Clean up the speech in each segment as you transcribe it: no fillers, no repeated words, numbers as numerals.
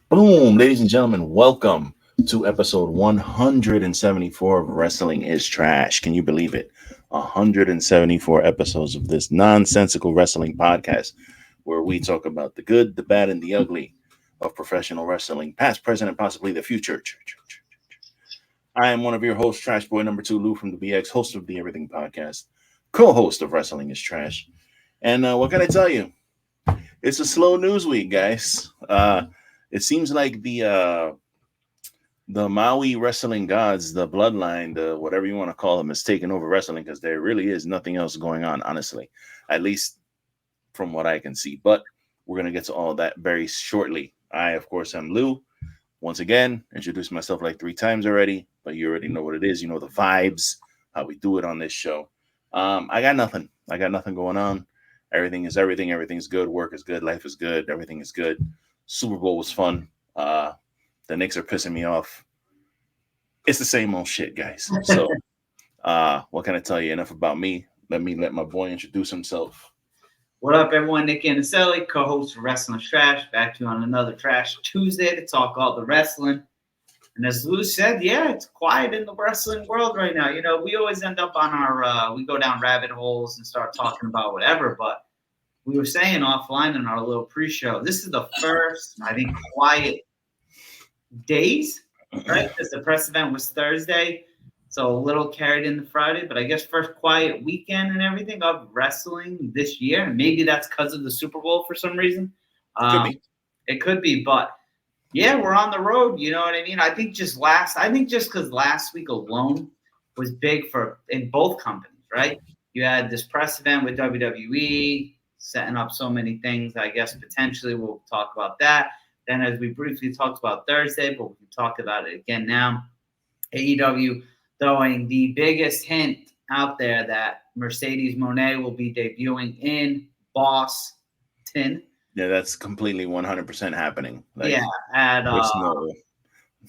Boom, ladies and gentlemen, welcome to episode 174 of Wrestling is Trash. Can you believe it? 174 episodes of this nonsensical wrestling podcast where we talk about the good, the bad, and the ugly of professional wrestling, past, present, and possibly the future. I am one of your hosts, Trash Boy number 2, Lou from the BX, host of the Everything Podcast, co-host of Wrestling is Trash. And what can I tell you? It's a slow news week, guys. It seems like the Maui wrestling gods, the bloodline, the whatever you want to call them, is taking over wrestling because there really is nothing else going on, honestly, at least from what I can see. But we're gonna get to all of that very shortly. I, of course, am Lou. Once again, introduced myself like 3 times already, but you already know what it is. You know the vibes, how we do it on this show. I got nothing. I got nothing going on. Everything is everything. Everything's good. Work is good. Life is good. Everything is good. Super Bowl was fun. The Knicks are pissing me off. It's the same old shit, guys. So, what can I tell you? Enough about me. Let my boy introduce himself. What up, everyone? Nick Anicelli, co-host of Wrestling is Trash, back to you on another Trash Tuesday to talk all the wrestling. And as Lou said, yeah, it's quiet in the wrestling world right now. You know, we always end up on our, we go down rabbit holes and start talking about whatever, but we were saying offline in our little pre-show, this is the first, I think, quiet days, right? Because the press event was Thursday, so a little carried into Friday, but I guess first quiet weekend and everything of wrestling this year. And maybe that's because of the Super Bowl for some reason. It could be, but yeah, we're on the road. You know what I mean? I think just because last week alone was big in both companies, right? You had this press event with WWE setting up so many things. I guess potentially we'll talk about that. Then, as we briefly talked about Thursday, but we can talk about it again now. AEW throwing the biggest hint out there that Mercedes Moné will be debuting in Boston. Yeah, that's completely 100% happening. Like, at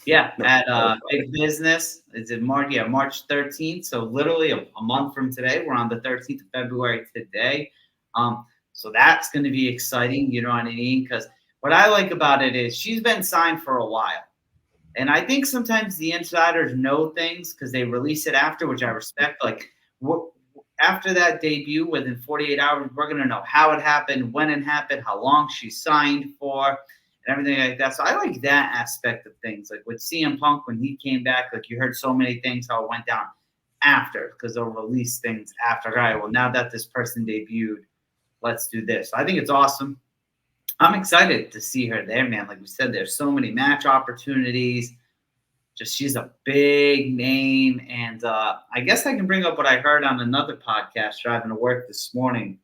Big Business. It's in March 13th. So literally a month from today. We're on the 13th of February today. So that's going to be exciting. You know what I mean? Because what I like about it is she's been signed for a while. And I think sometimes the insiders know things because they release it after, which I respect. Like after that debut, within 48 hours, we're going to know how it happened, when it happened, how long she signed for, and everything like that. So I like that aspect of things. Like with CM Punk, when he came back, like you heard so many things how it went down after because they'll release things after. All right, well, now that this person debuted, let's do this. So I think it's awesome. I'm excited to see her there, man. Like we said, there's so many match opportunities. Just she's a big name. And I guess I can bring up what I heard on another podcast driving to work this morning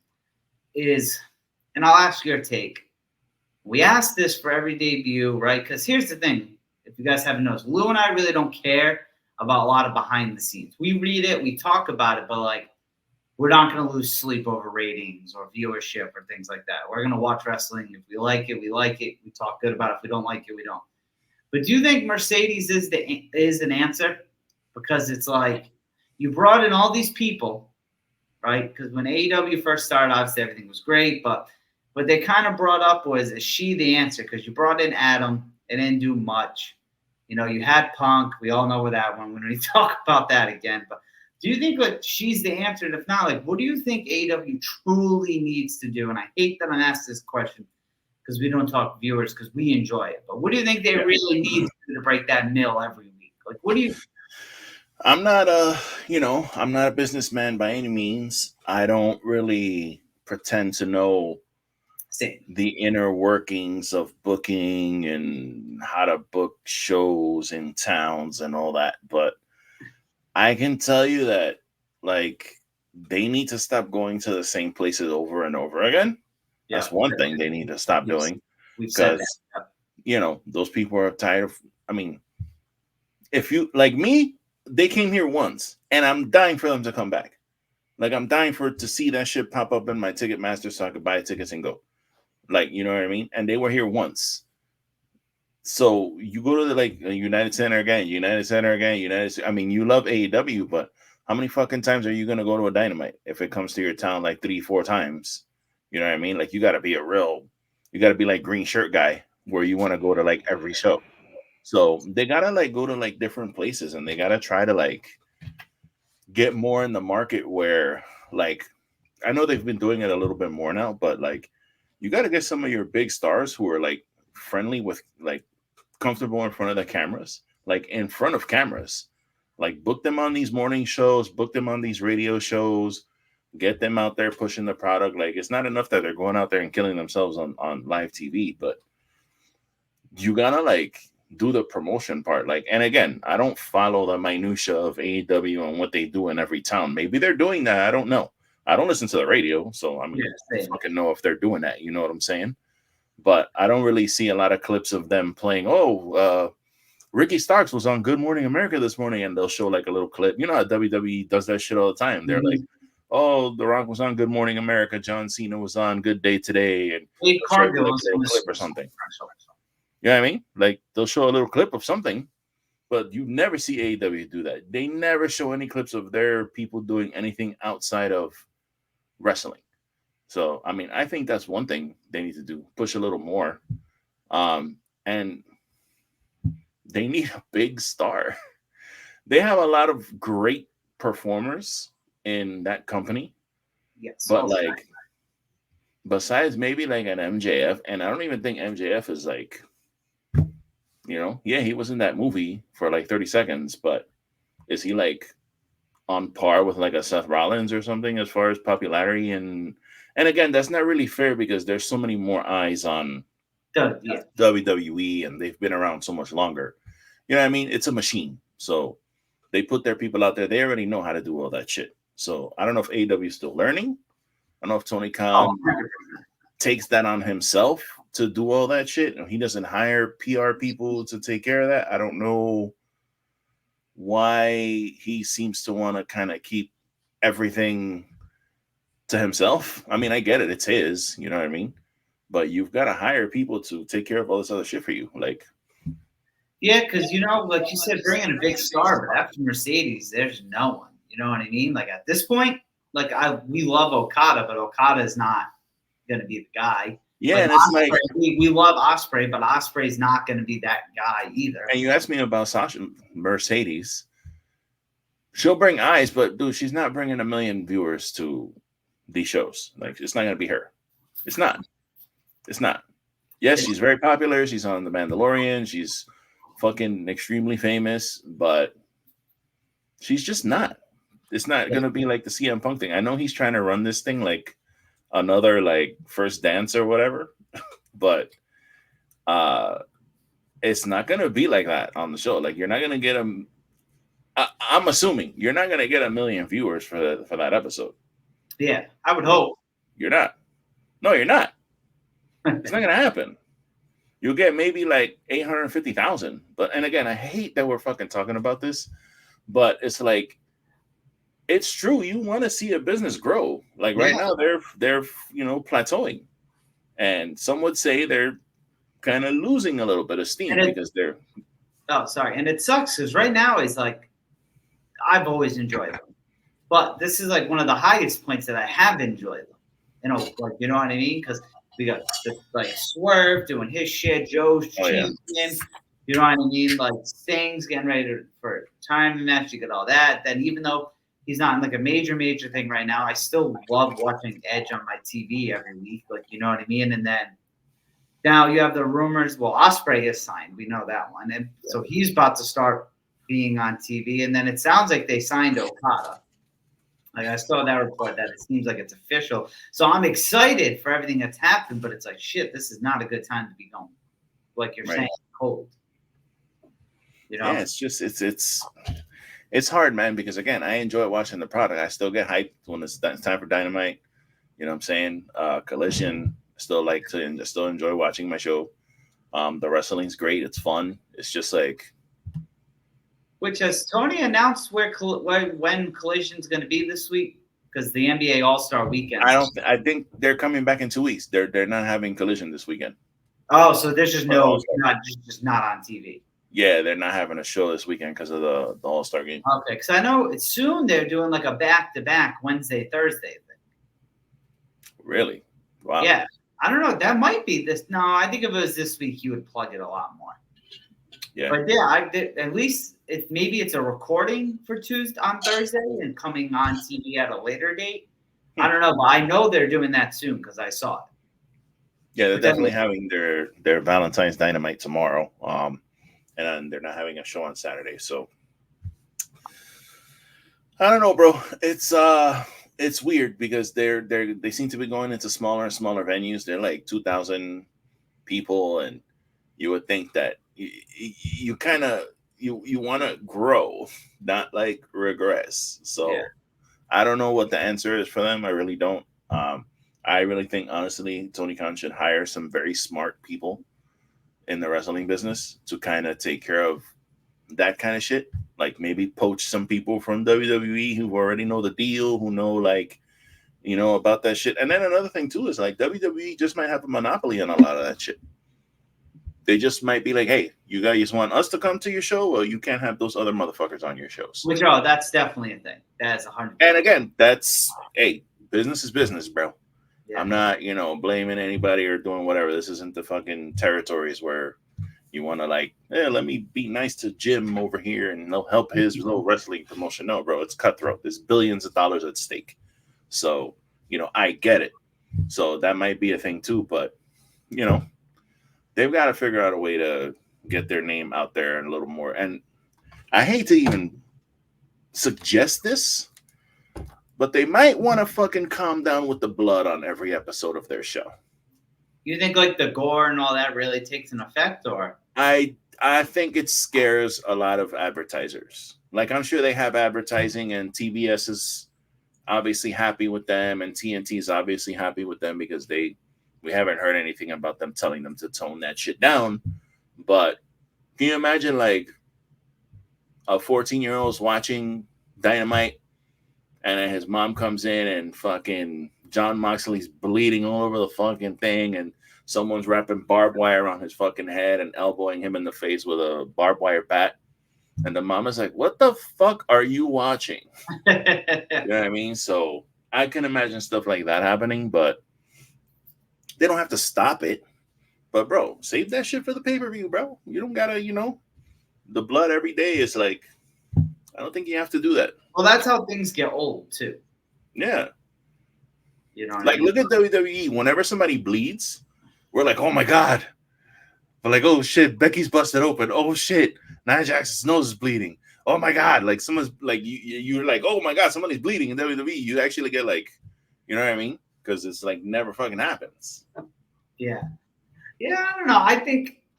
is, and I'll ask your take. We asked this for every debut, right? Because here's the thing. If you guys haven't noticed, Lou and I really don't care about a lot of behind the scenes. We read it, we talk about it, but like, we're not going to lose sleep over ratings or viewership or things like that. We're going to watch wrestling. If we like it, we like it. We talk good about it. If we don't like it, we don't. But do you think Mercedes is an answer? Because it's like you brought in all these people, right? Because when AEW first started, obviously everything was great. But what they kind of brought up was, is she the answer? Because you brought in Adam. It didn't do much. You know, you had Punk. We all know where that one. When we talk about that again. But do you think like she's the answer? And if not, like, what do you think AEW truly needs to do? And I hate that I'm asked this question because we don't talk viewers because we enjoy it. But what do you think they really need to break that mill every week? Like, what do you? I'm not I'm not a businessman by any means. I don't really pretend to know the inner workings of booking and how to book shows in towns and all that. But I can tell you that, like, they need to stop going to the same places over and over again. Yeah. That's one thing they need to stop doing. Because, you know, those people are tired of, I mean, if you, like me, they came here once, and I'm dying for them to come back. Like, I'm dying to see that shit pop up in my Ticketmaster so I could buy tickets and go. Like, you know what I mean? And they were here once. So you go to the United Center again. You love AEW, but how many fucking times are you gonna go to a Dynamite if it comes to your town like 3-4 times? You know what I mean? Like you gotta be like green shirt guy where you want to go to like every show. So they gotta like go to like different places, and they gotta try to like get more in the market where like I know they've been doing it a little bit more now, but like you got to get some of your big stars who are like friendly with like comfortable in front of the cameras, like in front of cameras. Like book them on these morning shows, book them on these radio shows, get them out there pushing the product. Like it's not enough that they're going out there and killing themselves on live TV, but you gotta like do the promotion part. Like, and again, I don't follow the minutia of AEW and what they do in every town. Maybe they're doing that. I don't know. I don't listen to the radio, so I mean, I fucking know if they're doing that. You know what I'm saying? But I don't really see a lot of clips of them playing. Ricky Starks was on Good Morning America this morning, and they'll show like a little clip. You know how WWE does that shit all the time. They're like, "Oh, The Rock was on Good Morning America. John Cena was on Good Day Today," and Wade Cargill like a little clip or something. You know what I mean? Like they'll show a little clip of something, but you never see AEW do that. They never show any clips of their people doing anything outside of wrestling. So, I mean, I think that's one thing they need to do, push a little more. And they need a big star. They have a lot of great performers in that company. Yes. But like, besides maybe like an MJF, and I don't even think MJF is like, you know, yeah, he was in that movie for like 30 seconds, but is he like on par with like a Seth Rollins or something as far as popularity? And again, that's not really fair because there's so many more eyes on WWE and they've been around so much longer. You know what I mean? It's a machine. So they put their people out there. They already know how to do all that shit. So I don't know if AEW is still learning. I don't know if Tony Khan takes that on himself to do all that shit. He doesn't hire PR people to take care of that. I don't know why he seems to want to kind of keep everything to himself. I mean, I get it. It's his, you know what I mean? But you've got to hire people to take care of all this other shit for you. Like, yeah, because, you know, like you said, bring in a big star, but after Mercedes, there's no one. You know what I mean? Like at this point, like we love Okada, but Okada is not going to be the guy. Yeah, like and it's Osprey, like we love Osprey, but Osprey's not going to be that guy either. And you asked me about Sasha Mercedes. She'll bring eyes, but dude, she's not bringing 1 million viewers to these shows. Like, it's not going to be her. It's not. It's not. Yes, she's very popular. She's on The Mandalorian. She's fucking extremely famous, but she's just not. It's not going to be like the CM Punk thing. I know he's trying to run this thing like another like First Dance or whatever, but it's not going to be like that on the show. Like, you're not going to get them. I'm assuming you're not going to get 1 million viewers for that episode. Yeah, I would hope. You're not. No, you're not. It's not going to happen. You'll get maybe like 850,000. And again, I hate that we're fucking talking about this, but it's like, it's true. You want to see a business grow. Like right now, they're plateauing, and some would say they're kind of losing a little bit of steam because they're. Oh, sorry, and it sucks because right now is like, I've always enjoyed them, but this is like one of the highest points that I have enjoyed them. You know, like, you know what I mean? Because we got like Swerve doing his shit, Joe's champion. You know what I mean? Like Sting's getting ready for a time match. You get all that. Then even though he's not in like a major thing right now, I still love watching Edge on my TV every week. Like, you know what I mean? And then now you have the rumors. Well, Ospreay is signed. We know that one. And so he's about to start being on TV. And then it sounds like they signed Okada. Like I saw that report that it seems like it's official. So I'm excited for everything that's happened, but it's like, shit, this is not a good time to be going. Like you're saying, cold. You know? Yeah, it's just it's hard, man, because again, I enjoy watching the product. I still get hyped when it's time for Dynamite. You know what I'm saying? Collision, still enjoy watching my show. The wrestling's great. It's fun. It's just like. Which has Tony announced when Collision's going to be this week? Because the NBA All-Star Weekend. I think they're coming back in 2 weeks. They're not having Collision this weekend. Oh, so there's just just not on TV. Yeah, they're not having a show this weekend because of the All-Star game. Okay, because I know soon they're doing like a back-to-back Wednesday, Thursday thing. Really? Wow. Yeah, I don't know. That might be this. No, I think if it was this week, you would plug it a lot more. Yeah. But yeah, I did, at least if maybe it's a recording for Tuesday on Thursday and coming on TV at a later date. I don't know, but I know they're doing that soon because I saw it. Yeah, they're definitely having their Valentine's Dynamite tomorrow. And they're not having a show on Saturday. So I don't know, bro. It's weird because they seem to be going into smaller and smaller venues. They're like 2,000 people, and you would think that you kind of you want to grow, not like regress. So yeah. I don't know what the answer is for them. I really don't. I really think, honestly, Tony Khan should hire some very smart people in the wrestling business to kind of take care of that kind of shit. Like maybe poach some people from WWE who already know the deal, who know about that shit. And then another thing too is like WWE just might have a monopoly on a lot of that shit. They just might be like, hey, you guys want us to come to your show? Well, you can't have those other motherfuckers on your shows. Which, that's definitely a thing. That's 100%. And again, business is business, bro. Yeah. I'm not, blaming anybody or doing whatever. This isn't the fucking territories where you want to let me be nice to Jim over here and they'll help his little wrestling promotion. No, bro, it's cutthroat. There's billions of dollars at stake. So, I get it. So that might be a thing too, but, they've got to figure out a way to get their name out there and a little more. And I hate to even suggest this, but they might want to fucking calm down with the blood on every episode of their show. You think like the gore and all that really takes an effect, or? I think it scares a lot of advertisers. Like, I'm sure they have advertising, and TBS is obviously happy with them, and TNT is obviously happy with them because we haven't heard anything about them telling them to tone that shit down. But can you imagine like a 14-year-old's watching Dynamite and then his mom comes in and fucking John Moxley's bleeding all over the fucking thing and someone's wrapping barbed wire on his fucking head and elbowing him in the face with a barbed wire bat. And the mama's like, what the fuck are you watching? You know what I mean? So I can imagine stuff like that happening, but they don't have to stop it. But, bro, save that shit for the pay-per-view, bro. You don't gotta, the blood every day is like, I don't think you have to do that. Well, that's how things get old, too. Yeah. Look at WWE. Whenever somebody bleeds, we're like, oh, my God. But like, oh, shit, Becky's busted open. Oh, shit, Nia Jax's nose is bleeding. Oh, my God. Like, someone's like, you're like, oh, my God, somebody's bleeding in WWE. You actually get like, you know what I mean? Because it's like never fucking happens. Yeah. Yeah, I don't know.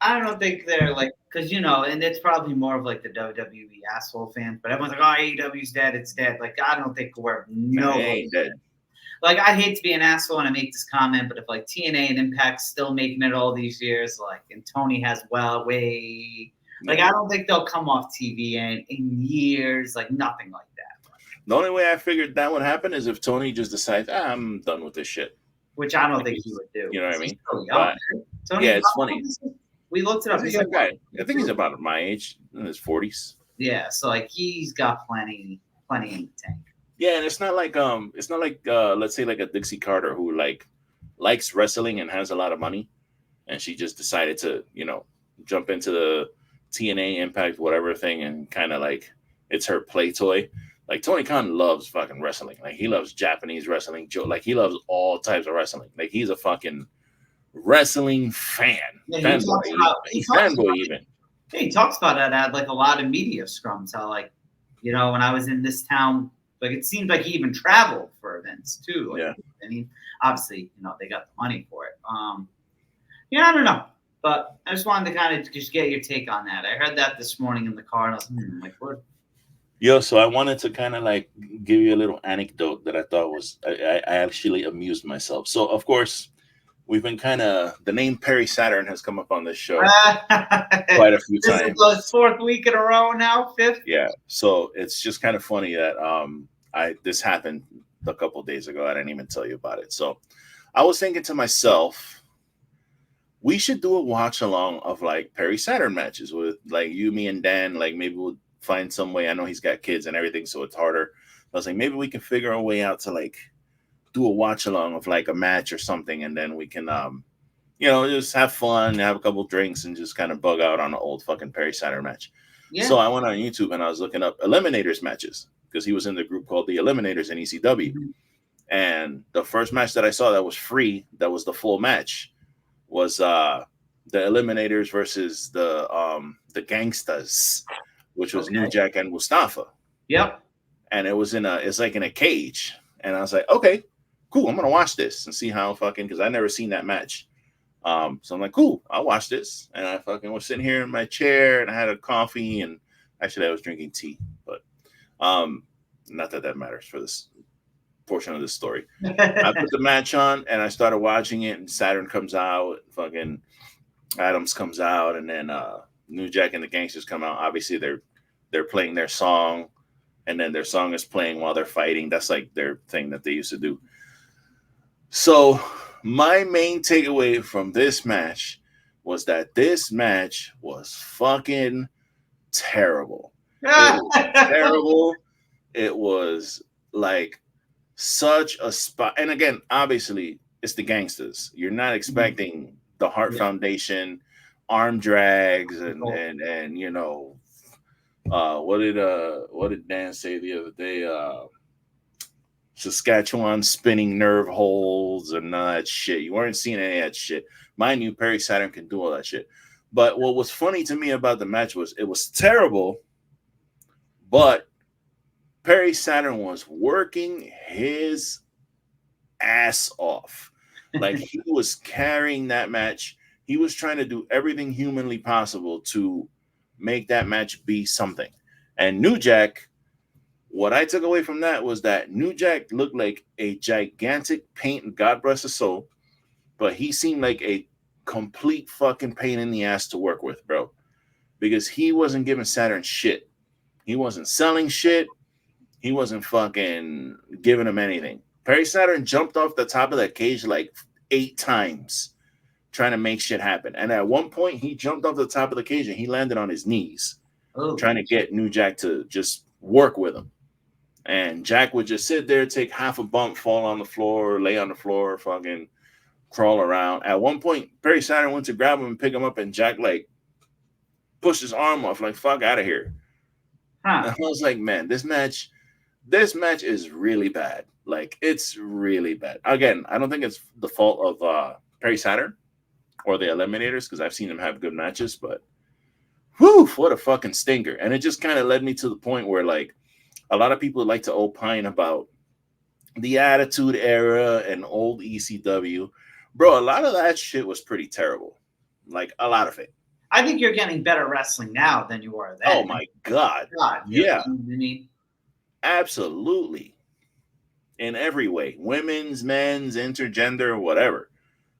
I don't think they're like, because, and it's probably more of like the WWE asshole fans, but everyone's like, oh, AEW's dead, it's dead. Like, I don't think ain't dead. Like, I hate to be an asshole and I make this comment, but if like TNA and Impact's still making it all these years, like, and Tony has I don't think they'll come off TV in years, like nothing like that. The only way I figured that would happen is if Tony just decides, I'm done with this shit. Which I don't think he would do. You know what I mean? So young. Tony, it's funny. We looked it up. I think he's about my age, in his 40s. Yeah, so like he's got plenty in the tank. Yeah, and it's not like let's say like a Dixie Carter who like likes wrestling and has a lot of money, and she just decided to jump into the TNA Impact whatever thing and kind of like it's her play toy. Like Tony Khan loves fucking wrestling. Like he loves Japanese wrestling. Like he loves all types of wrestling. Like he's a fucking wrestling fan. Yeah, he talks about that at like a lot of media scrums. How like, when I was in this town, like it seemed like he even traveled for events too. Like, yeah. I mean, obviously, they got the money for it. I don't know. But I just wanted to kind of just get your take on that. I heard that this morning in the car and I was like, what? Yo, so I wanted to kind of like give you a little anecdote that I thought was, I actually amused myself. So, of course, we've been the name Perry Saturn has come up on this show quite a few times. This is the 4th week in a row now, 5th? Yeah. So it's just kind of funny that this happened a couple of days ago. I didn't even tell you about it. So I was thinking to myself, we should do a watch along of like Perry Saturn matches with like you, me, and Dan. Like maybe we'll find some way. I know he's got kids and everything, so it's harder. I was like, maybe we can figure a way out to like do a watch along of like a match or something, and then we can just have fun, have a couple drinks, and just kind of bug out on an old fucking Perry Saturn match. Yeah. So I went on YouTube and I was looking up Eliminators matches because he was in the group called the Eliminators in ECW. Mm-hmm. And the first match that I saw that was free, that was the full match, was the Eliminators versus the Gangstas, which was New Jack and Mustafa. Yep. And it's like in a cage. And I was like, okay, cool. I'm gonna watch this and see how fucking, because I never seen that match. So I'm like, cool, I'll watch this. And I fucking was sitting here in my chair and I had a coffee, and actually I was drinking tea, but not that matters for this portion of this story. I put the match on and I started watching it, and Saturn comes out, fucking Adams comes out, and then New Jack and the Gangsters come out. Obviously they're playing their song, and then their song is playing while they're fighting. That's like their thing that they used to do. So my main takeaway from this match was that this match was fucking terrible. It was terrible. It was like such a spot. And again, obviously, it's the Gangsters. You're not expecting the Hart Foundation arm drags and what did Dan say the other day? Saskatchewan spinning nerve holes and none of that shit. You weren't seeing any of that shit. Mind you, Perry Saturn can do all that shit. But what was funny to me about the match was it was terrible, but Perry Saturn was working his ass off. Like, he was carrying that match. He was trying to do everything humanly possible to make that match be something. And New Jack, what I took away from that was that New Jack looked like a gigantic pain, God bless his soul, but he seemed like a complete fucking pain in the ass to work with, bro. Because he wasn't giving Saturn shit. He wasn't selling shit. He wasn't fucking giving him anything. Perry Saturn jumped off the top of that cage like 8 times trying to make shit happen. And at one point, he jumped off the top of the cage and he landed on his knees trying to get New Jack to just work with him. And Jack would just sit there, take half a bump, fall on the floor, lay on the floor, fucking crawl around. At one point, Perry Saturn went to grab him and pick him up, and Jack like pushed his arm off, like, fuck out of here. And I was like, man, this match is really bad. Like, it's really bad. Again, I don't think it's the fault of Perry Saturn or the Eliminators, because I've seen them have good matches, but whew, what a fucking stinker. And it just kind of led me to the point where, like, a lot of people like to opine about the Attitude Era and old ECW. Bro, a lot of that shit was pretty terrible. Like, a lot of it. I think you're getting better wrestling now than you were then. Oh, my God. Yeah. You know what I mean? Absolutely. In every way. Women's, men's, intergender, whatever.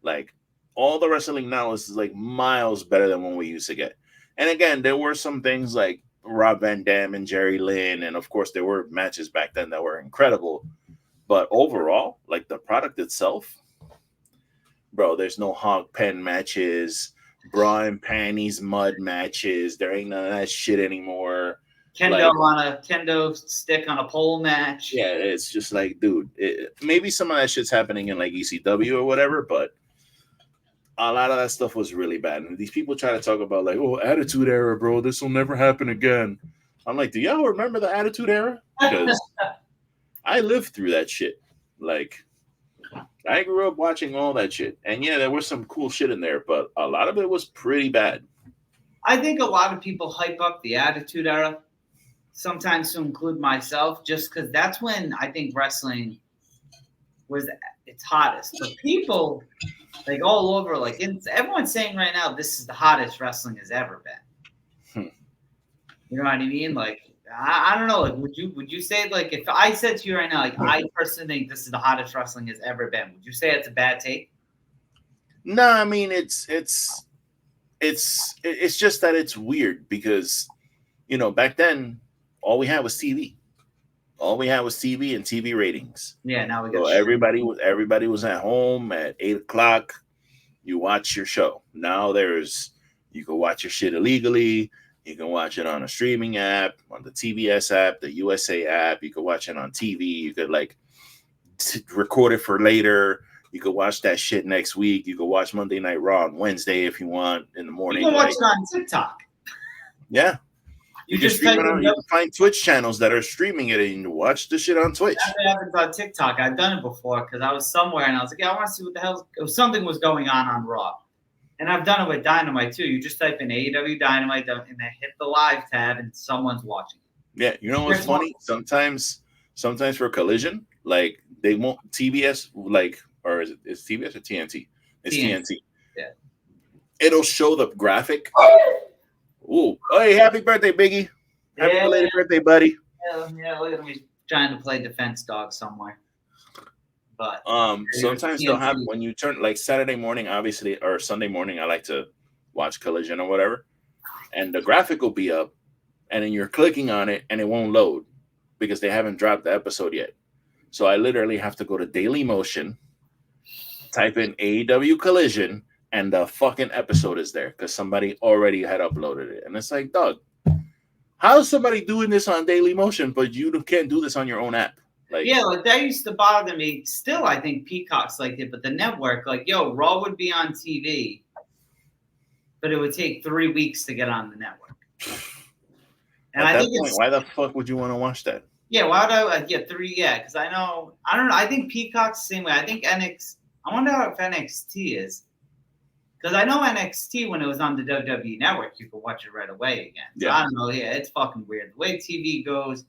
Like, all the wrestling now is like miles better than when we used to get. And again, there were some things like Rob Van Dam and Jerry Lynn, and of course there were matches back then that were incredible, but overall, like, the product itself, bro, there's no hog pen matches, bra and panties mud matches. There ain't none of that shit anymore. Kendo stick on a pole match. Yeah, it's just like, dude, maybe some of that shit's happening in like ECW or whatever, but a lot of that stuff was really bad. And these people try to talk about like, oh, Attitude Era, bro, this will never happen again. I'm like, do y'all remember the Attitude Era? Because I lived through that shit. Like, I grew up watching all that shit. And yeah, there was some cool shit in there, but a lot of it was pretty bad. I think a lot of people hype up the Attitude Era, sometimes to include myself, just because that's when I think wrestling was its hottest. But people, like, all over, like, everyone's saying right now, this is the hottest wrestling has ever been. You know what I mean? Like, I don't know. Like, would you say, like, if I said to you right now, like, I personally think this is the hottest wrestling has ever been, would you say it's a bad take? No, I mean, it's just that it's weird because, you know, back then all we had was TV. All we had was TV and TV ratings. Yeah, now we got everybody was at home at 8:00. You watch your show. Now you can watch your shit illegally. You can watch it on a streaming app, on the TBS app, the USA app. You can watch it on TV. You could like record it for later. You could watch that shit next week. You could watch Monday Night Raw on Wednesday if you want in the morning. You can watch it on TikTok. Yeah. You can just stream it on. You can find Twitch channels that are streaming it, and you watch the shit on Twitch. That happens on TikTok. I've done it before because I was somewhere and I was like, yeah, I want to see what the hell. Something was going on Raw, and I've done it with Dynamite too. You just type in AEW Dynamite and then hit the live tab, and someone's watching. Yeah, you know what's funny? Sometimes for Collision, like they won't TBS, like, or is TBS or TNT? It's TNT. Yeah, it'll show the graphic. Ooh, hey, happy birthday, Biggie. Happy belated birthday, buddy. Yeah, look at me trying to play defense dog somewhere. But sometimes they'll have, when you turn, like Saturday morning, obviously, or Sunday morning, I like to watch Collision or whatever, and the graphic will be up, and then you're clicking on it, and it won't load because they haven't dropped the episode yet. So I literally have to go to Daily Motion, type in AEW Collision, and the fucking episode is there because somebody already had uploaded it. And it's like, dog, how is somebody doing this on Daily Motion, but you can't do this on your own app? Like, yeah, like that used to bother me. Still, I think Peacock's like it, but the network, like, yo, Raw would be on TV, but it would take 3 weeks to get on the network. And at that point, why the fuck would you want to watch that? Yeah, why would I get 3? Yeah, because I don't know. I think Peacock's the same way. I think I wonder how if NXT is. Because I know NXT, when it was on the WWE Network, you could watch it right away again. So I don't know. Yeah, it's fucking weird. The way TV goes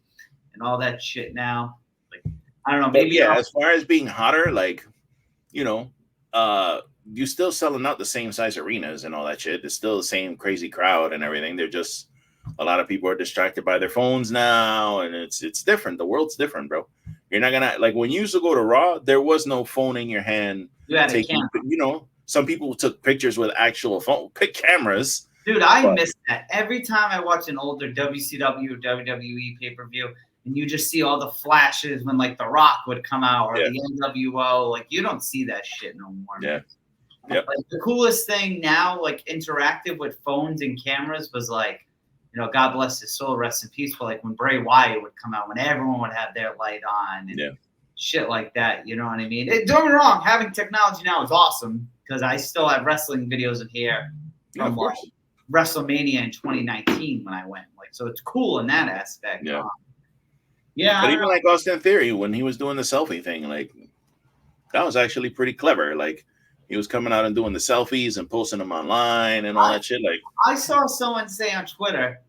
and all that shit now. Like, I don't know. Maybe as far as being hotter, like, you know, you're still selling out the same size arenas and all that shit. It's still the same crazy crowd and everything. They're just, a lot of people are distracted by their phones now, and it's different. The world's different, bro. You're not gonna, like, when you used to go to Raw, there was no phone in your hand. You had a camera. You know, some people took pictures with actual cameras. Dude, I miss that. Every time I watch an older WCW or WWE pay-per-view, and you just see all the flashes when, like, The Rock would come out, or the NWO, like, you don't see that shit no more. Yeah. Yeah. Like, the coolest thing now, like, interactive with phones and cameras was, like, you know, God bless his soul, rest in peace, but, like, when Bray Wyatt would come out, when everyone would have their light on and shit like that, you know what I mean? Don't get me wrong, having technology now is awesome, because I still have wrestling videos in here from Wrestlemania in 2019 when I went. Like, so it's cool in that aspect. Yeah. Yeah. But even like Austin Theory, when he was doing the selfie thing, like, that was actually pretty clever. Like, he was coming out and doing the selfies and posting them online and all that shit. Like, I saw someone say on Twitter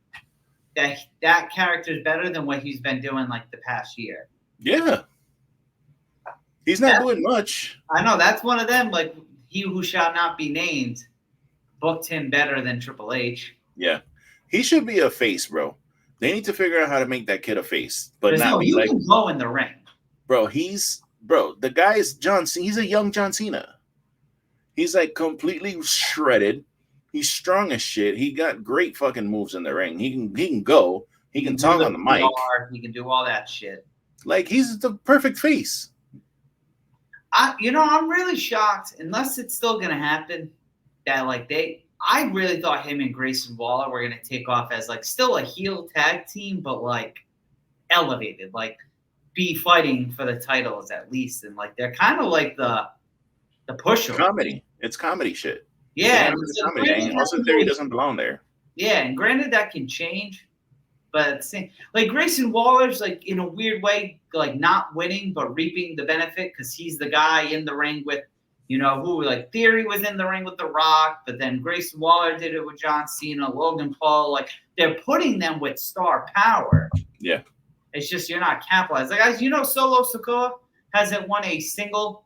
that character is better than what he's been doing like the past year. Yeah. He's not doing much. I know. That's one of them. Like, he who shall not be named booked him better than Triple H. Yeah. He should be a face, bro. They need to figure out how to make that kid a face. But now you can go in the ring. Bro, the guy is John Cena. He's a young John Cena. He's like completely shredded. He's strong as shit. He got great fucking moves in the ring. He can go. He can talk on the mic. He can do all that shit. Like, he's the perfect face. I'm really shocked, unless it's still gonna happen, that like I really thought him and Grayson Waller were gonna take off as like still a heel tag team, but like elevated, like be fighting for the titles at least, and like they're kind of like the pusher. Comedy. It's comedy shit. Yeah, Austin Theory doesn't belong there. Yeah, and granted that can change, but like Grayson Waller's like in a weird way, like not winning but reaping the benefit because he's the guy in the ring with, who like Theory was in the ring with The Rock, but then Grayson Waller did it with John Cena, Logan Paul. Like they're putting them with star power. Yeah, it's just you're not capitalized. Like guys, Solo Sikoa hasn't won a singles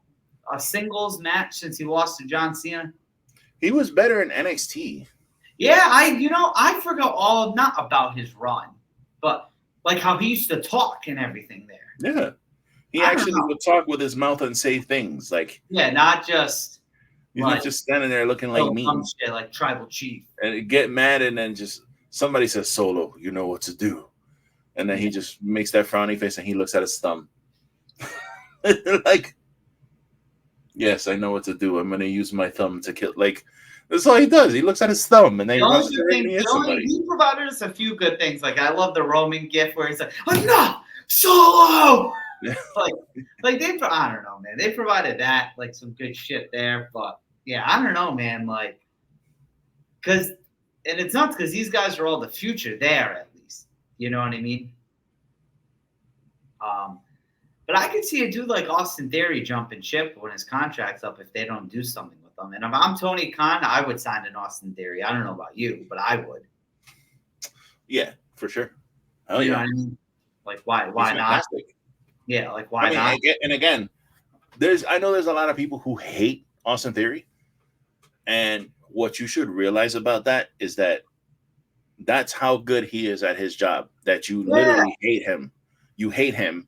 match since he lost to John Cena. He was better in NXT. Yeah, I forgot not about his run, but like how he used to talk and everything there. Yeah. He actually would talk with his mouth and say things like, not just he's not just standing there looking like me, shit, like tribal chief, and get mad, and then just somebody says, "Solo, you know what to do," and then he just makes that frowny face and he looks at his thumb, like, yes, I know what to do. I'm gonna use my thumb to kill. Like, that's all he does. He looks at his thumb and then he runs to ring and hits somebody. He provided us a few good things. Like I love the Roman gif where he's like, "I'm not Solo." like I don't know, man. They provided that like some good shit there, but yeah, I don't know, man. Like, and it's not because these guys are all the future there, at least. You know what I mean? But I could see a dude like Austin Theory jumping ship when his contract's up if they don't do something with them. And if I'm Tony Khan, I would sign an Austin Theory. I don't know about you, but I would. Yeah, for sure. Oh you yeah. know what I mean? Like why not? Yeah, like why not? And again, I know there's a lot of people who hate Austin Theory, and what you should realize about that is that that's how good he is at his job. That you literally hate him. You hate him.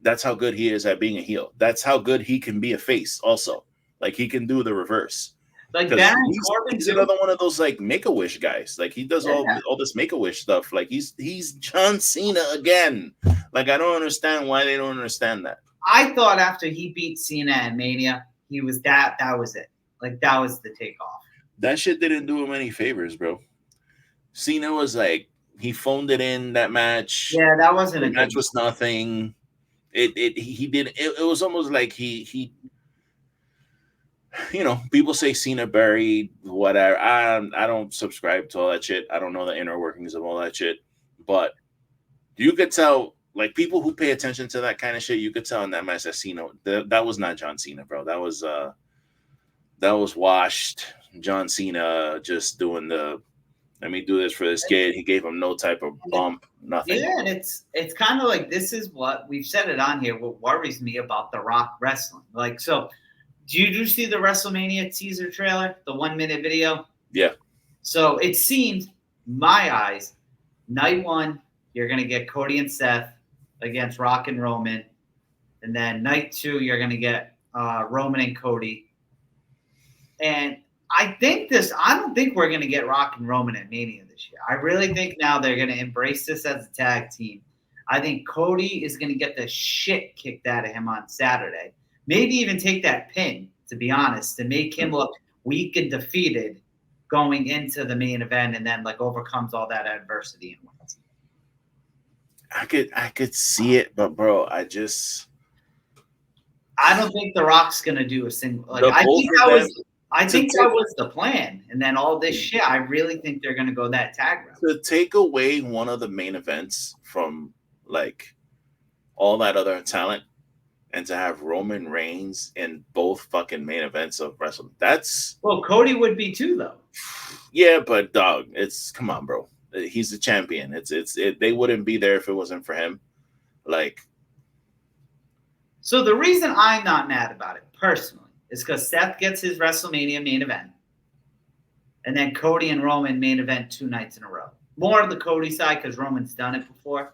That's how good he is at being a heel. That's how good he can be a face. Also, like he can do the reverse. Like Baron Corbin, he's another one of those like Make-A-Wish guys. Like he does all this Make-A-Wish stuff. Like he's John Cena again. Like I don't understand why they don't understand that. I thought after he beat Cena at Mania, he was that was it. Like that was the takeoff. That shit didn't do him any favors, bro. Cena was like he phoned it in that match. Yeah, that wasn't a match. Was nothing. It was almost like he. You know, people say Cena buried, whatever. I don't subscribe to all that shit. I don't know the inner workings of all that shit. But you could tell, like, people who pay attention to that kind of shit, you could tell in that match that Cena, that was not John Cena, bro. That was washed John Cena just doing the, let me do this for this kid. He gave him no type of bump, nothing. Yeah, and it's kind of like, this is what, we've said it on here, what worries me about The Rock wrestling. Like, so... Did you see the WrestleMania teaser trailer, the 1 minute video? Yeah. So it seemed, my eyes, night one, you're going to get Cody and Seth against Rock and Roman. And then night two, you're going to get Roman and Cody. And I don't think we're going to get Rock and Roman at Mania this year. I really think now they're going to embrace this as a tag team. I think Cody is going to get the shit kicked out of him on Saturday. Maybe even take that pin, to be honest, to make him look weak and defeated going into the main event, and then like overcomes all that adversity and wins. I could see it, but bro, I don't think The Rock's gonna do a single. Like I think that was the plan, and then all this shit. I really think they're gonna go that tag route to take away one of the main events from like all that other talent. And to have Roman Reigns in both fucking main events of wrestling. Well, Cody would be too, though. Yeah, but dog, come on, bro. He's the champion. They wouldn't be there if it wasn't for him. Like. So the reason I'm not mad about it personally is because Seth gets his WrestleMania main event. And then Cody and Roman main event 2 nights in a row. More on the Cody side because Roman's done it before.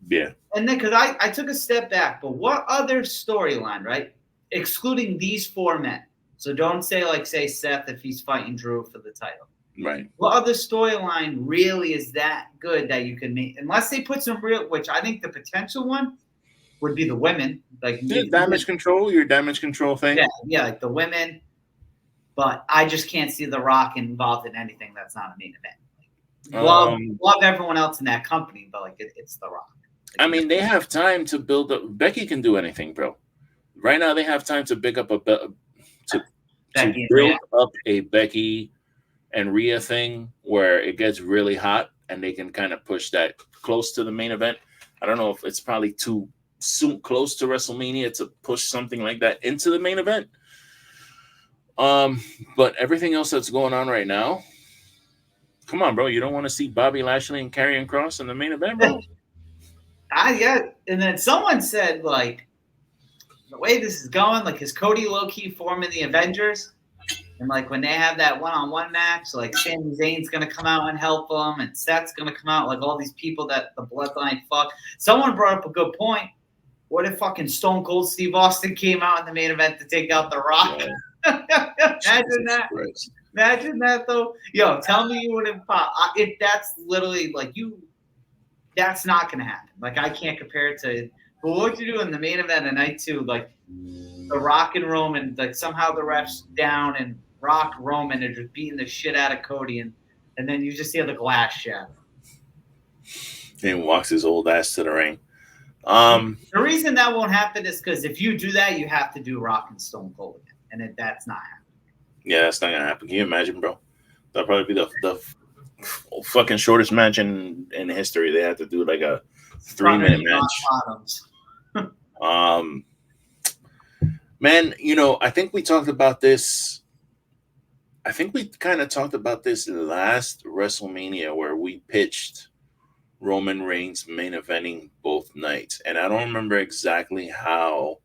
Yeah. And then, because I took a step back, but what other storyline, right? Excluding these 4 men. So don't say Seth if he's fighting Drew for the title. Right. What other storyline really is that good that you can make? Unless they put some real, which I think the potential one would be the women. Like your damage control thing. Yeah, like the women. But I just can't see The Rock involved in anything that's not a main event. Love everyone else in that company, but like it's The Rock. I mean, they have time to build up. Becky can do anything, bro. Right now, they have time to build up a Becky and Rhea thing where it gets really hot and they can kind of push that close to the main event. I don't know if it's probably too soon, close to WrestleMania to push something like that into the main event. But everything else that's going on right now, come on, bro. You don't want to see Bobby Lashley and Karrion Kross in the main event, bro? Yeah. And then someone said, like, the way this is going, like, is Cody low-key forming the Avengers? And, like, when they have that one-on-one match, like, Sami Zayn's going to come out and help them, and Seth's going to come out, like, all these people that the Bloodline fuck. Someone brought up a good point. What if fucking Stone Cold Steve Austin came out in the main event to take out The Rock? Yeah. Imagine that. Christ. Imagine that, though. Yo, tell me you wouldn't pop. If that's literally, like, that's not going to happen. Like, I can't compare it to – but what you do in the main event of night 2, like, The Rock and Roman, like, somehow the refs down and Rock, Roman are just beating the shit out of Cody, and then you just hear the glass shatter. And walks his old ass to the ring. The reason that won't happen is because if you do that, you have to do Rock and Stone Cold again, and that's not happening. Yeah, that's not gonna happen. Can you imagine, bro? That'll probably be the fucking shortest match in history. They have to do like a 3-minute match. Man, I think we talked about this. I think we kind of talked about this in the last WrestleMania where we pitched Roman Reigns main eventing both nights. And I don't remember exactly how.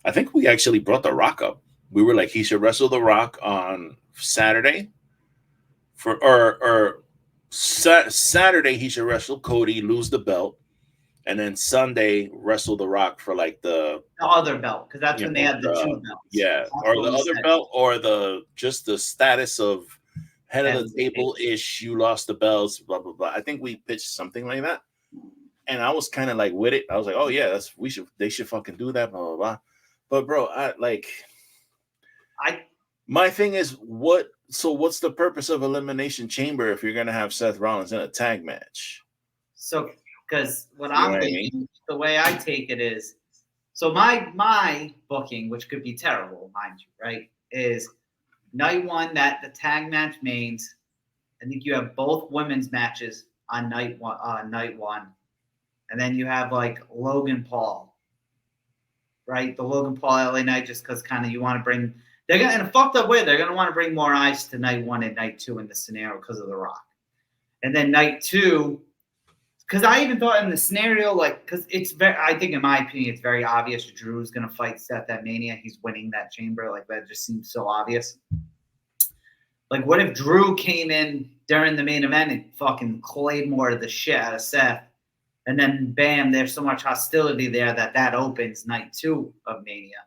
I think we actually brought The Rock up. We were like, he should wrestle The Rock on Saturday. Saturday, he should wrestle Cody, lose the belt. And then Sunday, wrestle The Rock for like the other belt, because that's when they had the 2 belts. Yeah, or the other belt, or the status of head of the table ish. You lost the belts, blah blah blah. I think we pitched something like that, and I was kind of like with it. I was like, oh yeah, they should fucking do that, blah blah blah. But bro, my thing is what's the purpose of Elimination Chamber if you're gonna have Seth Rollins in a tag match? So. Because I'm thinking, the way I take it is, so my booking, which could be terrible, mind you, right, is night 1 that the tag match mains. I think you have both women's matches on night one, and then you have like Logan Paul, right? The Logan Paul LA night, just because kind of you want to bring. They're gonna, in a fucked up way, they're gonna want to bring more eyes to night 1 and night 2 in the scenario because of The Rock, and then night 2. Because I even thought in the scenario, because I think in my opinion, it's very obvious Drew's going to fight Seth at Mania. He's winning that chamber. Like, that just seems so obvious. Like, what if Drew came in during the main event and fucking Claymore the shit out of Seth? And then, bam, there's so much hostility there that opens night 2 of Mania.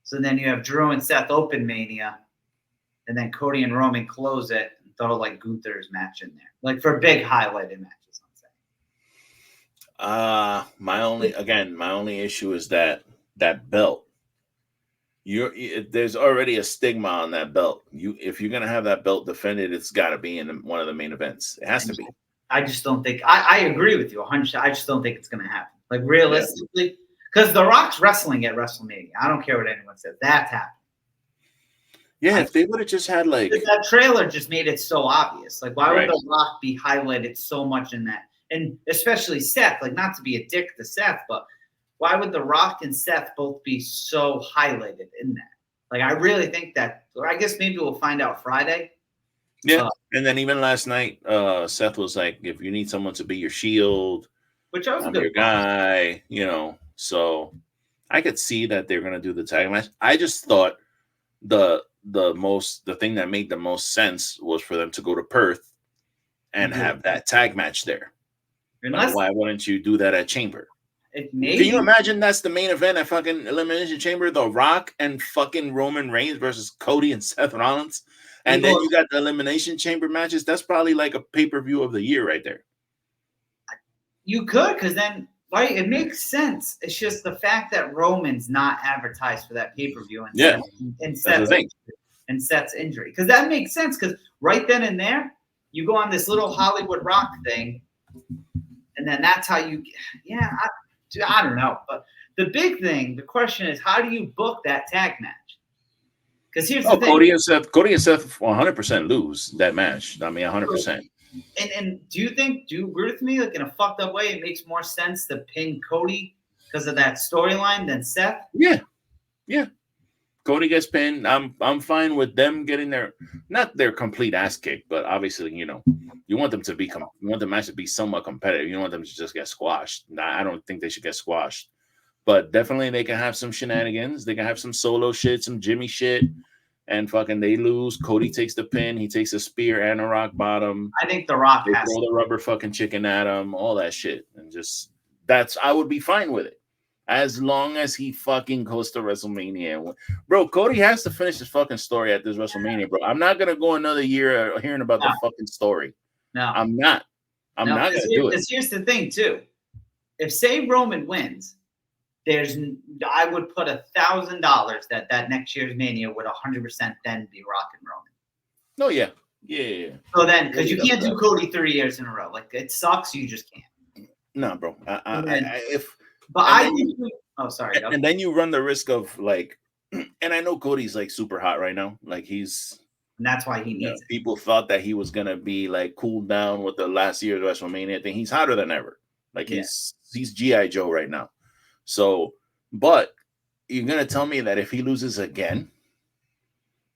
So then you have Drew and Seth open Mania. And then Cody and Roman close it and throw, like, Gunther's match in there. Like, for big highlighted matches. My only issue is that belt. There's already a stigma on that belt. If you're gonna have that belt defended, it's got to be in one of the main events. It has to be. I just don't think. I agree with you 100%. I just don't think it's gonna happen. Like, realistically, because The Rock's wrestling at WrestleMania. I don't care what anyone says. That's happening. Yeah, if they would have just had like that trailer, just made it so obvious. Like, why would The Rock be highlighted so much in that? And especially Seth, like, not to be a dick to Seth, but why would The Rock and Seth both be so highlighted in that? Like, I really think that, or I guess maybe we'll find out Friday. Yeah. And then even last night, Seth was like, if you need someone to be your shield, which I was I'm your guy, so I could see that they're going to do the tag match. I just thought the thing that made the most sense was for them to go to Perth and have that tag match there. Like, why wouldn't you do that at Chamber? Can you imagine that's the main event at fucking Elimination Chamber? The Rock and fucking Roman Reigns versus Cody and Seth Rollins. And then you got the Elimination Chamber matches. That's probably like a pay-per-view of the year right there. You could, because then, right, it makes sense. It's just the fact that Roman's not advertised for that pay-per-view and Seth's injury. Because that makes sense, because right then and there, you go on this little Hollywood Rock thing, and then that's how you, I don't know. But the big thing, the question is, how do you book that tag match? Because here's the thing. Cody and Seth 100% lose that match. I mean, 100%. And do you agree with me? Like, in a fucked up way, it makes more sense to pin Cody because of that storyline than Seth? Yeah. Cody gets pinned. I'm fine with them getting not their complete ass kicked, but obviously, you want them to be you want the match to be somewhat competitive. You don't want them to just get squashed. I don't think they should get squashed, but definitely they can have some shenanigans. They can have some solo shit, some Jimmy shit, and fucking they lose. Cody takes the pin. He takes a spear and a rock bottom. I think The Rock has throw the rubber fucking chicken at him, all that shit, and just I would be fine with it. As long as he fucking goes to WrestleMania. Bro, Cody has to finish his fucking story at this WrestleMania, bro. I'm not going to go another year hearing about the fucking story. No. I'm not going to do it. Here's the thing, too. If, say, Roman wins, I would put $1,000 that next year's Mania would 100% then be Rock and Roman. Oh, yeah. Yeah. So then, because you can't do Cody 3 years in a row. Like, it sucks. You just can't. No, bro. But I think. Oh, sorry. And then you run the risk of like, and I know Cody's like super hot right now. Like and that's why he needs it. People thought that he was gonna be like cooled down with the last year's WrestleMania thing. He's hotter than ever. Like he's G.I. Joe right now. So, but you're gonna tell me that if he loses again,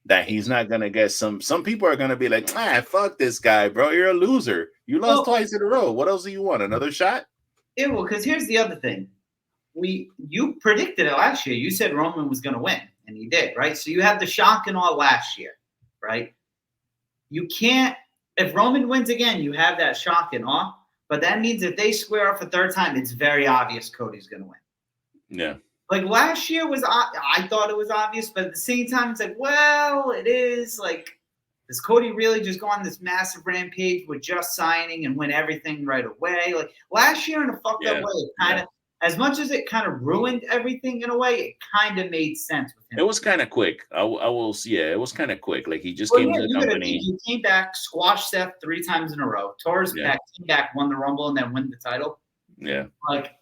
that he's not gonna get some people are gonna be like, fuck this guy, bro. You're a loser. You lost twice in a row. What else do you want? Another shot? Yeah, well, because here's the other thing. You predicted it last year. You said Roman was gonna win, and he did, right? So you had the shock and all last year, right? You can't if Roman wins again, you have that shock and awe. But that means if they square up a third time, it's very obvious Cody's gonna win. Yeah. Like last year I thought it was obvious, but at the same time, it's like, well, it is. Like, does Cody really just go on this massive rampage with just signing and win everything right away? Like last year in a fucked up way, it kind of, as much as it kind of ruined everything in a way, it kind of made sense with him. It was kind of quick. I will, it was kind of quick. Like he just came to the company. He came back, squashed Seth 3 times in a row. Torres back, came back, won the Rumble, and then won the title. Yeah. Like,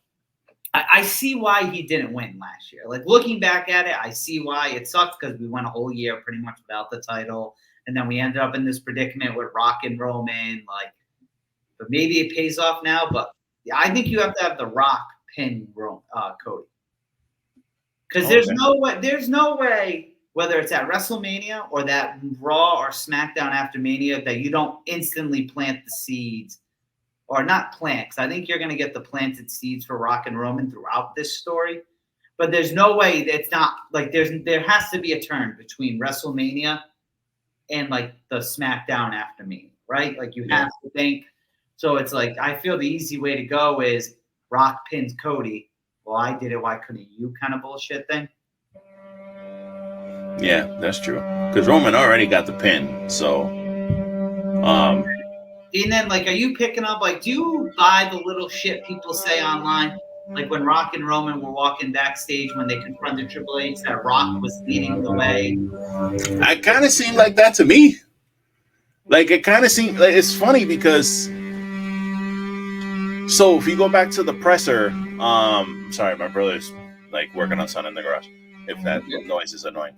I see why he didn't win last year. Like, looking back at it, I see why. It sucks because we went a whole year pretty much without the title. And then we ended up in this predicament with Rock and Roman. Like, but maybe it pays off now. But I think you have to have the Rock pin Cody. Because there's no way, whether it's at WrestleMania or that Raw or SmackDown after Mania, that you don't instantly plant the seeds. Or not plant, because I think you're going to get the planted seeds for Rock and Roman throughout this story. But there's no way it's not like there has to be a turn between WrestleMania and like the SmackDown after Mania, right? Like you have to think. So it's like I feel the easy way to go is Rock pins Cody. Well, I did it. Why couldn't you? Kind of bullshit thing. Yeah, that's true. Because Roman already got the pin, so. And then, like, are you picking up, like, do you buy the little shit people say online? Like, when Rock and Roman were walking backstage when they confronted Triple H, that Rock was leading the way. It kind of seemed like that to me. Like, it kind of seemed, like, it's funny because, so if you go back to the presser, sorry, my brother's, like, working on something in the garage, if that noise is annoying.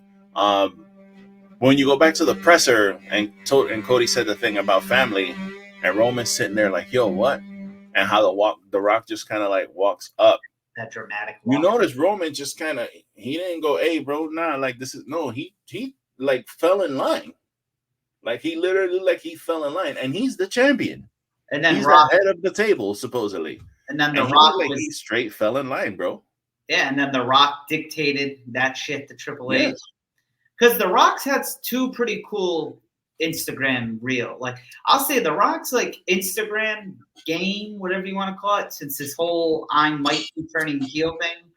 When you go back to the presser and Cody said the thing about family, and Roman's sitting there like, yo, what? And how the Rock just kind of like walks up. That dramatic walk. You notice Roman just kind of, he didn't go, hey, bro, nah, like this is, no, he like fell in line. Like he literally, like he fell in line. And he's the champion. And then he's Rock, the head of the table, supposedly. And then the Rock like he straight fell in line, bro. Yeah, and then the Rock dictated that shit to Triple H. Because the Rock's had 2 pretty cool Instagram reel. Like, I'll say the Rock's like Instagram game, whatever you want to call it, since this whole I might be turning heel thing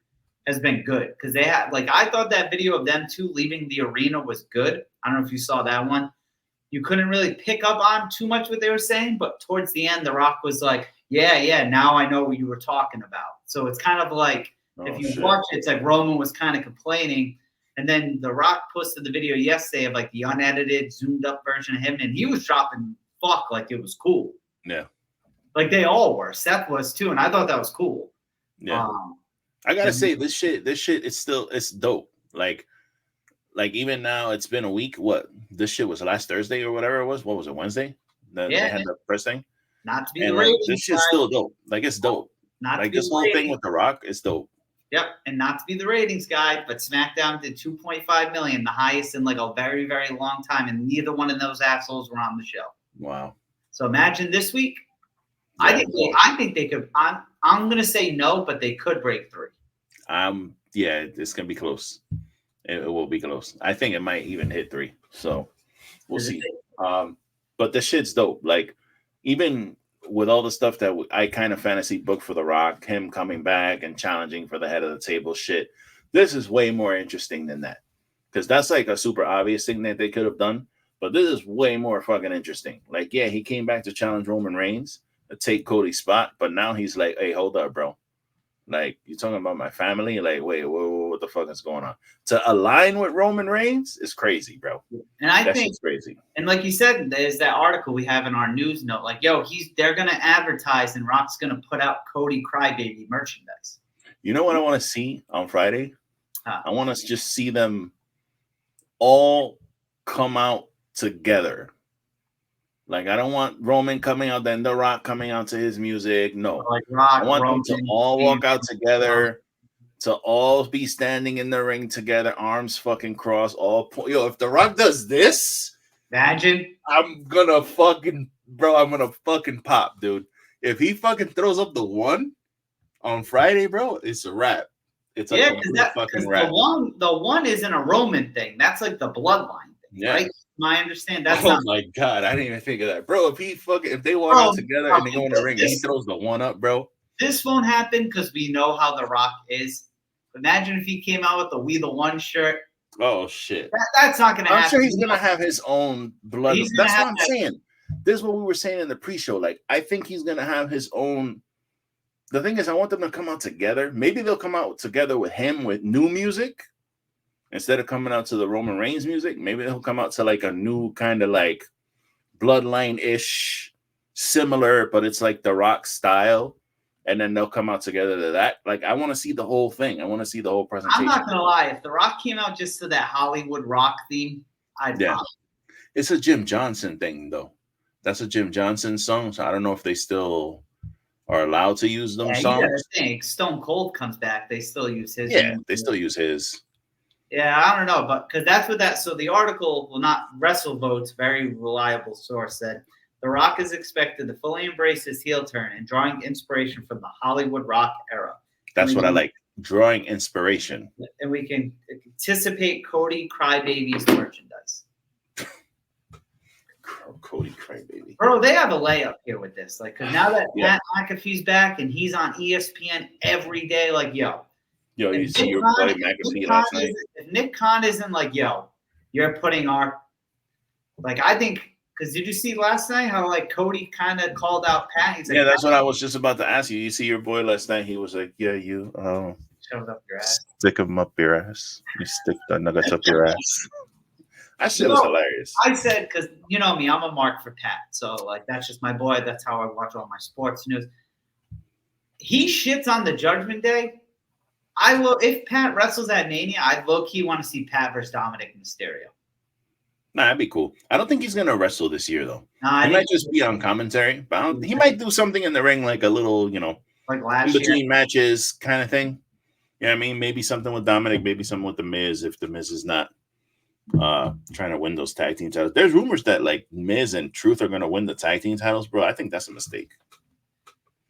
has been good. Because they had, like, I thought that video of them 2 leaving the arena was good. I don't know if you saw that one. You couldn't really pick up on too much what they were saying, but towards the end, the Rock was like, yeah, now I know what you were talking about. So it's kind of like, if you watch it, it's like Roman was kind of complaining. And then The Rock posted the video yesterday of like the unedited, zoomed up version of him, and he was dropping fuck like it was cool. Yeah. Like they all were. Seth was too, and I thought that was cool. Yeah. I gotta say, this shit it's dope. Like even now, it's been a week. What? This shit was last Thursday or whatever it was. What was it, Wednesday? They had the first thing. Not to be the ratings. This shit's still dope. Like it's dope. Not like this whole thing with The Rock is dope. Yep, and not to be the ratings guy, but SmackDown did 2.5 million, the highest in like a very, very long time, and neither one of those assholes were on the show. Wow. So imagine this week. Yeah, I think they could. I'm gonna say no, but they could break 3. Yeah, it's gonna be close. It will be close. I think it might even hit 3. So we'll see. But the shit's dope. Like even with all the stuff that I kind of fantasy booked for The Rock, him coming back and challenging for the head of the table shit, this is way more interesting than that. Because that's like a super obvious thing that they could have done. But this is way more fucking interesting. Like, yeah, he came back to challenge Roman Reigns to take Cody's spot. But now he's like, hey, hold up, bro. Like, you talking about my family? Like, wait, what the fuck is going on? To align with Roman Reigns is crazy, bro. And I think it's crazy. And like you said, there's that article we have in our news note. Like, yo, they're gonna advertise, and Rock's gonna put out Cody Crybaby merchandise. You know what I want to see on Friday? Huh. I want to just see them all come out together. Like, I don't want Roman coming out, then The Rock coming out to his music. No. Like Rock, I want Roman, them to all walk out together, to all be standing in the ring together, arms fucking crossed, yo, if The Rock does this, imagine. I'm gonna fucking pop, dude. If he fucking throws up the one on Friday, bro, it's a wrap. It's a complete fucking wrap. The one isn't a Roman thing. That's like the bloodline thing, right? My understanding. That's my god, I didn't even think of that, bro. If they walk out together and they go in the ring and he throws the one up, bro. This won't happen because we know how The Rock is. Imagine if he came out with the We the One shirt. Oh shit, that's not gonna happen. I'm sure he's gonna have his own blood. That's what I'm saying. This is what we were saying in the pre-show. Like, I think he's gonna have his own. The thing is, I want them to come out together. Maybe they'll come out together with him with new music. Instead of coming out to the Roman Reigns music, maybe they'll come out to like a new kind of like bloodline-ish, similar, but it's like The Rock style. And then they'll come out together to that. Like, I want to see the whole thing. I want to see the whole presentation. I'm not going to lie. If The Rock came out just to that Hollywood Rock theme, I'd pop. It's a Jim Johnson thing, though. That's a Jim Johnson song. So I don't know if they still are allowed to use them songs. You gotta think. Stone Cold comes back. They still use his. Yeah, they still use his. Yeah, I don't know, but because that's what that. So the article, well, not WrestleVotes, very reliable source, said The Rock is expected to fully embrace his heel turn and drawing inspiration from the Hollywood Rock era. That's what I like, drawing inspiration. And we can anticipate Cody Crybaby's merchandise. Cody Crybaby. Bro, they have a layup here with this. Like, because now that Matt McAfee's back and he's on ESPN every day, like, yo, you see your boy McAfee last night. If Nick Khan isn't like, yo, you're putting our, like, I think, because did you see last night how like Cody kind of called out Pat? He's like, that's what I was just about to ask you. You see your boy last night? He was like, yeah, you shoved up your ass. Stick him up your ass. You stick the nuggets up your ass. That shit was hilarious. I said, because you know me, I'm a mark for Pat. So like that's just my boy. That's how I watch all my sports news. He shits on the Judgment Day. I will, if Pat wrestles at Mania, I low-key want to see Pat versus Dominic Mysterio. Nah, that'd be cool. I don't think he's gonna wrestle this year though. He might just be on commentary, but he might do something in the ring, like a little, like last in between matches kind of thing. You know what I mean? Maybe something with Dominic, maybe something with The Miz if The Miz is not trying to win those tag team titles. There's rumors that like Miz and Truth are gonna win the tag team titles, bro. I think that's a mistake.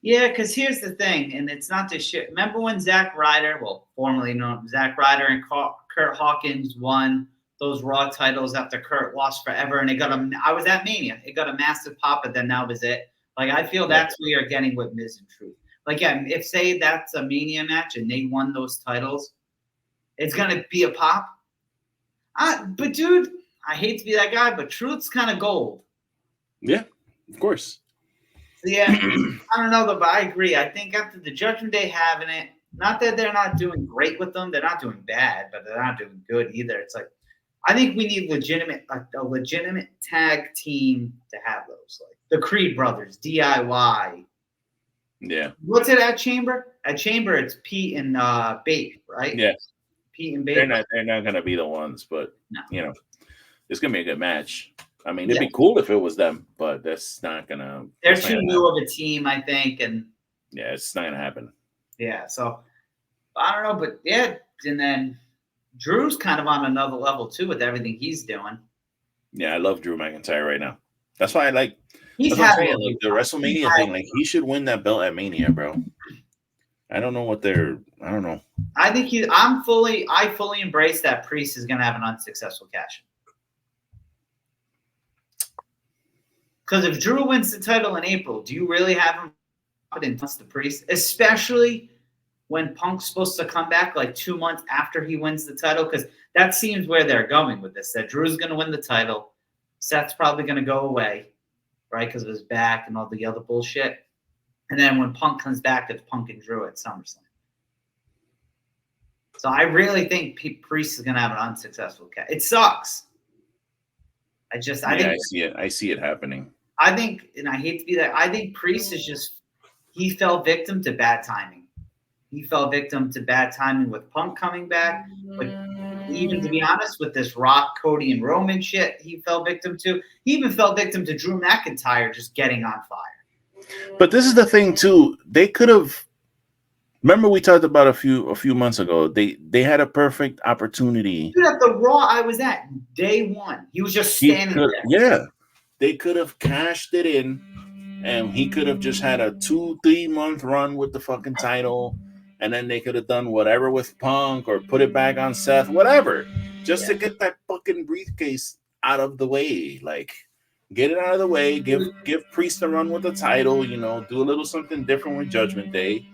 Yeah, because here's the thing, and it's not this shit. Remember when Zack Ryder, formerly known Zack Ryder and Kurt Hawkins won those Raw titles after Kurt lost forever, and I was at Mania. It got a massive pop, but then that was it. Like, I feel that's what you're getting with Miz and Truth. Like, yeah, if say that's a Mania match and they won those titles, it's gonna be a pop. But dude, I hate to be that guy, but Truth's kind of gold. Yeah, of course. So yeah, I don't know though, but I agree. I think after the Judgment Day having it, not that they're not doing great with them, they're not doing bad, but they're not doing good either. It's like, I think we need a legitimate tag team to have those, like the Creed brothers, DIY. Yeah. What's it at Chamber? At Chamber, it's Pete and Bape, right? Yeah. Pete and Bape. They're not gonna be the ones, but it's gonna be a good match. I mean, it'd be cool if it was them, but that's not gonna. They're too new of a team, I think, and it's not gonna happen. Yeah, so I don't know, but and then Drew's kind of on another level too with everything he's doing. Yeah, I love Drew McIntyre right now. That's why I like. He's happy. Like the WrestleMania thing. Like, he should win that belt at Mania, bro. I don't know what I don't know. I think I fully embrace that Priest is gonna have an unsuccessful cash. Because if Drew wins the title in April, do you really have him against the Priest? Especially when Punk's supposed to come back like 2 months after he wins the title? Because that seems where they're going with this. That Drew's going to win the title. Seth's probably going to go away, right, because of his back and all the other bullshit. And then when Punk comes back, it's Punk and Drew at SummerSlam. So I really think Priest is going to have an unsuccessful cash. It sucks. I see it happening. I think, and I hate to be that, I think Priest is he fell victim to bad timing. He fell victim to bad timing with Punk coming back. But even to be honest, with this Rock, Cody, and Roman shit, he fell victim to. He even fell victim to Drew McIntyre just getting on fire. But this is the thing too. They could have. Remember, we talked about a few months ago. They had a perfect opportunity. Dude, at the Raw I was at, day one, he was just standing there. Yeah, they could have cashed it in, and he could have just had a 2-3 month run with the fucking title, and then they could have done whatever with Punk or put it back on Seth, whatever, just to get that fucking briefcase out of the way. Like, get it out of the way. Give Priest a run with the title. You know, do a little something different with Judgment Day.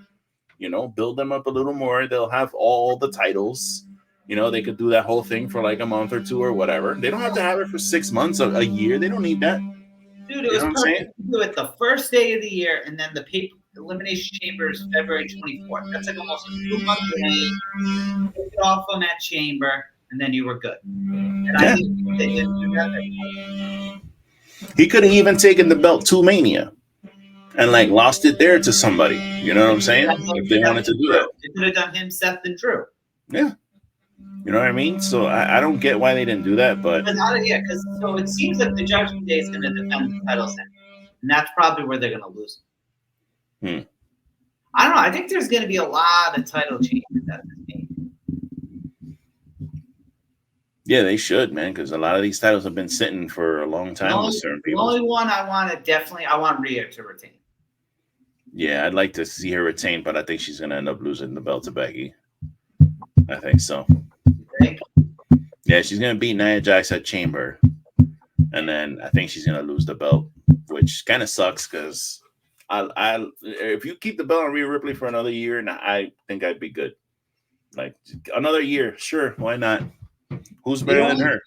You know, build them up a little more. They'll have all the titles. You know, they could do that whole thing for like a month or two or whatever. They don't have to have it for 6 months, a year. They don't need that. Dude, it was perfect to do it the first day of the year, and then the Elimination Chamber is February 24th. That's like almost a 2-month delay. Take it off on that chamber, and then you were good. And I think they didn't do that. He could have even taken the belt to Mania and like lost it there to somebody. You know what I'm saying? If they wanted to do that. They could have done him, Seth, and Drew. Yeah. You know what I mean? So I don't get why they didn't do that, but because so it seems that the Judgment Day is going to defend the titles, and that's probably where they're going to lose. I don't know. I think there's going to be a lot of title changes at this game. Yeah, they should, man, because a lot of these titles have been sitting for a long time with certain people. The only one I want Rhea to retain. Yeah, I'd like to see her retain, but I think she's going to end up losing the belt to Becky. I think so. Yeah, she's gonna beat Nia Jax at Chamber, and then I think she's gonna lose the belt, which kind of sucks because I if you keep the belt on Rhea Ripley for another year, and I think I'd be good. Like another year, sure, why not? Who's better than her?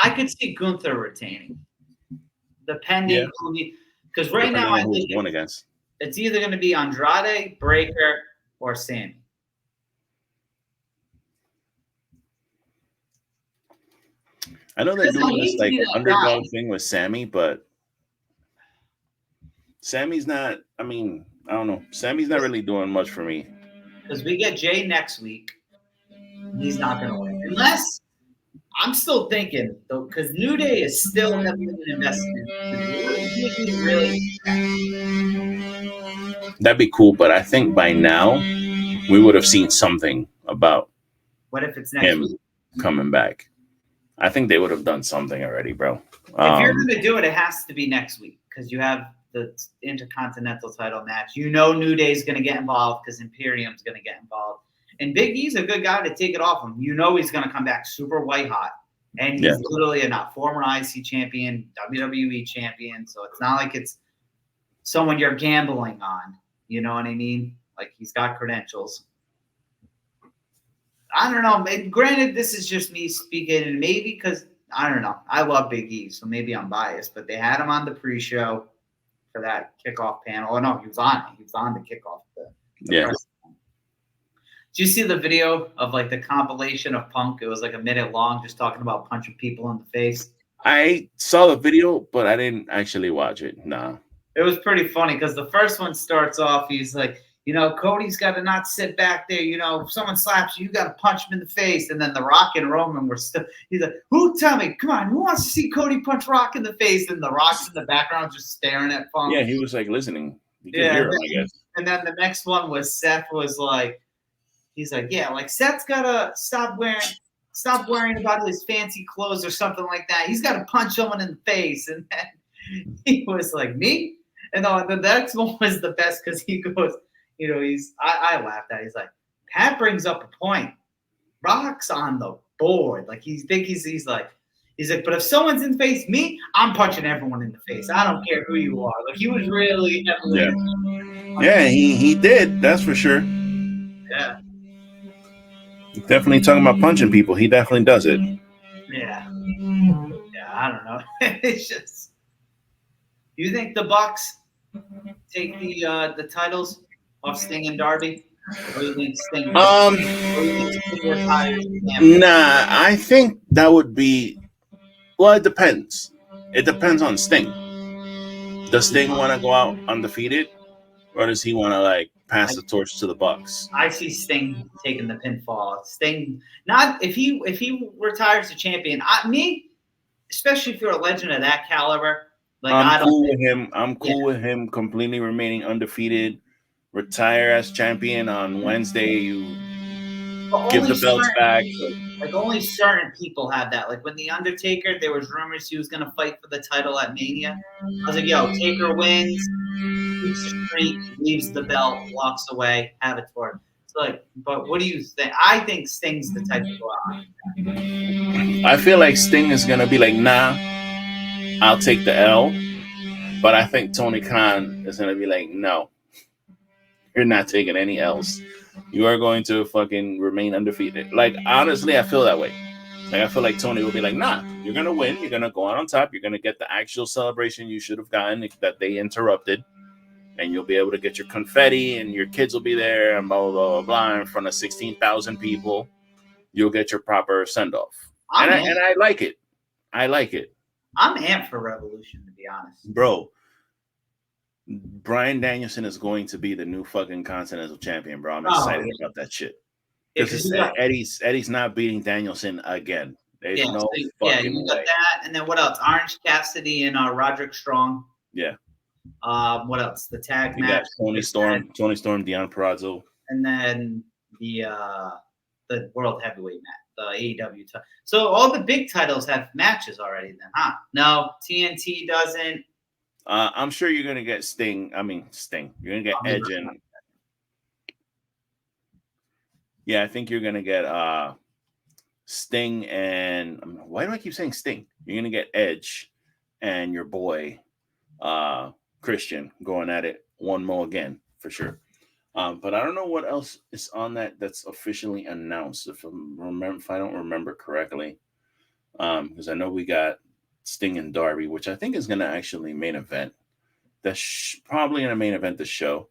I could see Gunther retaining, depending because right now I think it's either going to be Andrade, Breaker, or Sammy. I know they're doing this like underdog thing with Sammy, but Sammy's not. I mean, I don't know. Sammy's not really doing much for me. Because we get Jay next week, he's not going to win unless I'm still thinking though, because New Day is still heavily invested. That'd be cool, but I think by now we would have seen something about what if it's next week coming back. I think they would have done something already, bro. If you're going to do it, it has to be next week because you have the Intercontinental title match. You know New Day is going to get involved because Imperium's going to get involved. And Big E's a good guy to take it off him. You know he's going to come back super white hot. And he's literally a former IC champion, WWE champion. So it's not like it's someone you're gambling on. You know what I mean? Like he's got credentials. I don't know. Maybe, granted, this is just me speaking, and maybe because I don't know. I love Big E, so maybe I'm biased. But they had him on the pre-show for that kickoff panel. Oh no, he was on it. He was on the kickoff. Press. Did you see the video of like the compilation of Punk? It was like a minute long, just talking about punching people in the face. I saw the video, but I didn't actually watch it. Nah. It was pretty funny because the first one starts off. He's like, you know, Cody's got to not sit back there. You know, if someone slaps you, you got to punch him in the face. And then The Rock and Roman were still, he's like, tell me, come on, who wants to see Cody punch Rock in the face? And The Rock's in the background just staring at Punk. Yeah, he was like listening. You could hear him, I guess. And then the next one was Seth was like, he's like, yeah, like Seth's got to stop worrying about his fancy clothes or something like that. He's got to punch someone in the face. And then he was like, me? And the next one was the best because he goes, you know, I laughed at it. He's like, Pat brings up a point. Rock's on the board. Like he's like, but if someone's in the face, me, I'm punching everyone in the face. I don't care who you are. Like he was really heavily. Yeah, he did. That's for sure. Yeah. Definitely talking about punching people. He definitely does it. Yeah. Yeah, I don't know. It's just. Do you think the Bucks take the titles off Sting and Darby? Or do you think Sting? Nah, I think that would be. Well, it depends. It depends on Sting. Does Sting want to go out undefeated, or does he want to like pass the torch to the Bucks. I see Sting taking the pinfall. Sting, not if he retires a champion. Especially if you're a legend of that caliber. Like I'm cool with him. I'm cool with him completely remaining undefeated. Retire as champion on Wednesday. You give the belts back. Like only certain people have that. Like when the Undertaker, there was rumors he was going to fight for the title at Mania. I was like, yo, Taker wins, keeps the streak, leaves the belt, walks away, have it for him. So like, but what do you think? I think Sting's the type to go out. I feel like Sting is going to be like, nah, I'll take the L. But I think Tony Khan is going to be like, no, you're not taking any L's. You are going to fucking remain undefeated. Like, honestly, I feel that way. Like, I feel like Tony will be like, nah, you're going to win. You're going to go out on top. You're going to get the actual celebration you should have gotten that they interrupted. And you'll be able to get your confetti and your kids will be there and blah, blah, blah, blah, in front of 16,000 people. You'll get your proper send-off. And I like it. I like it. I'm amped for Revolution, to be honest. Bro, Bryan Danielson is going to be the new fucking Continental Champion, bro. I'm excited about that shit. Because Eddie's not beating Danielson again. There's no fucking you got way. that. And then what else? Orange Cassidy and Roderick Strong. Yeah. What else? The tag match. Got Tony Storm, Deonna Purrazzo. And then the World Heavyweight match, the AEW. So all the big titles have matches already then, huh? No, TNT doesn't. I'm sure you're gonna get Sting. You're gonna get Edge and yeah, I think you're gonna get Sting and why do I keep saying Sting? You're gonna get Edge and your boy Christian going at it one more again for sure. But I don't know what else is on that's officially announced. If I don't remember correctly, because I know we got Sting and Darby, which I think is going to actually main event. That's probably going to main event the show.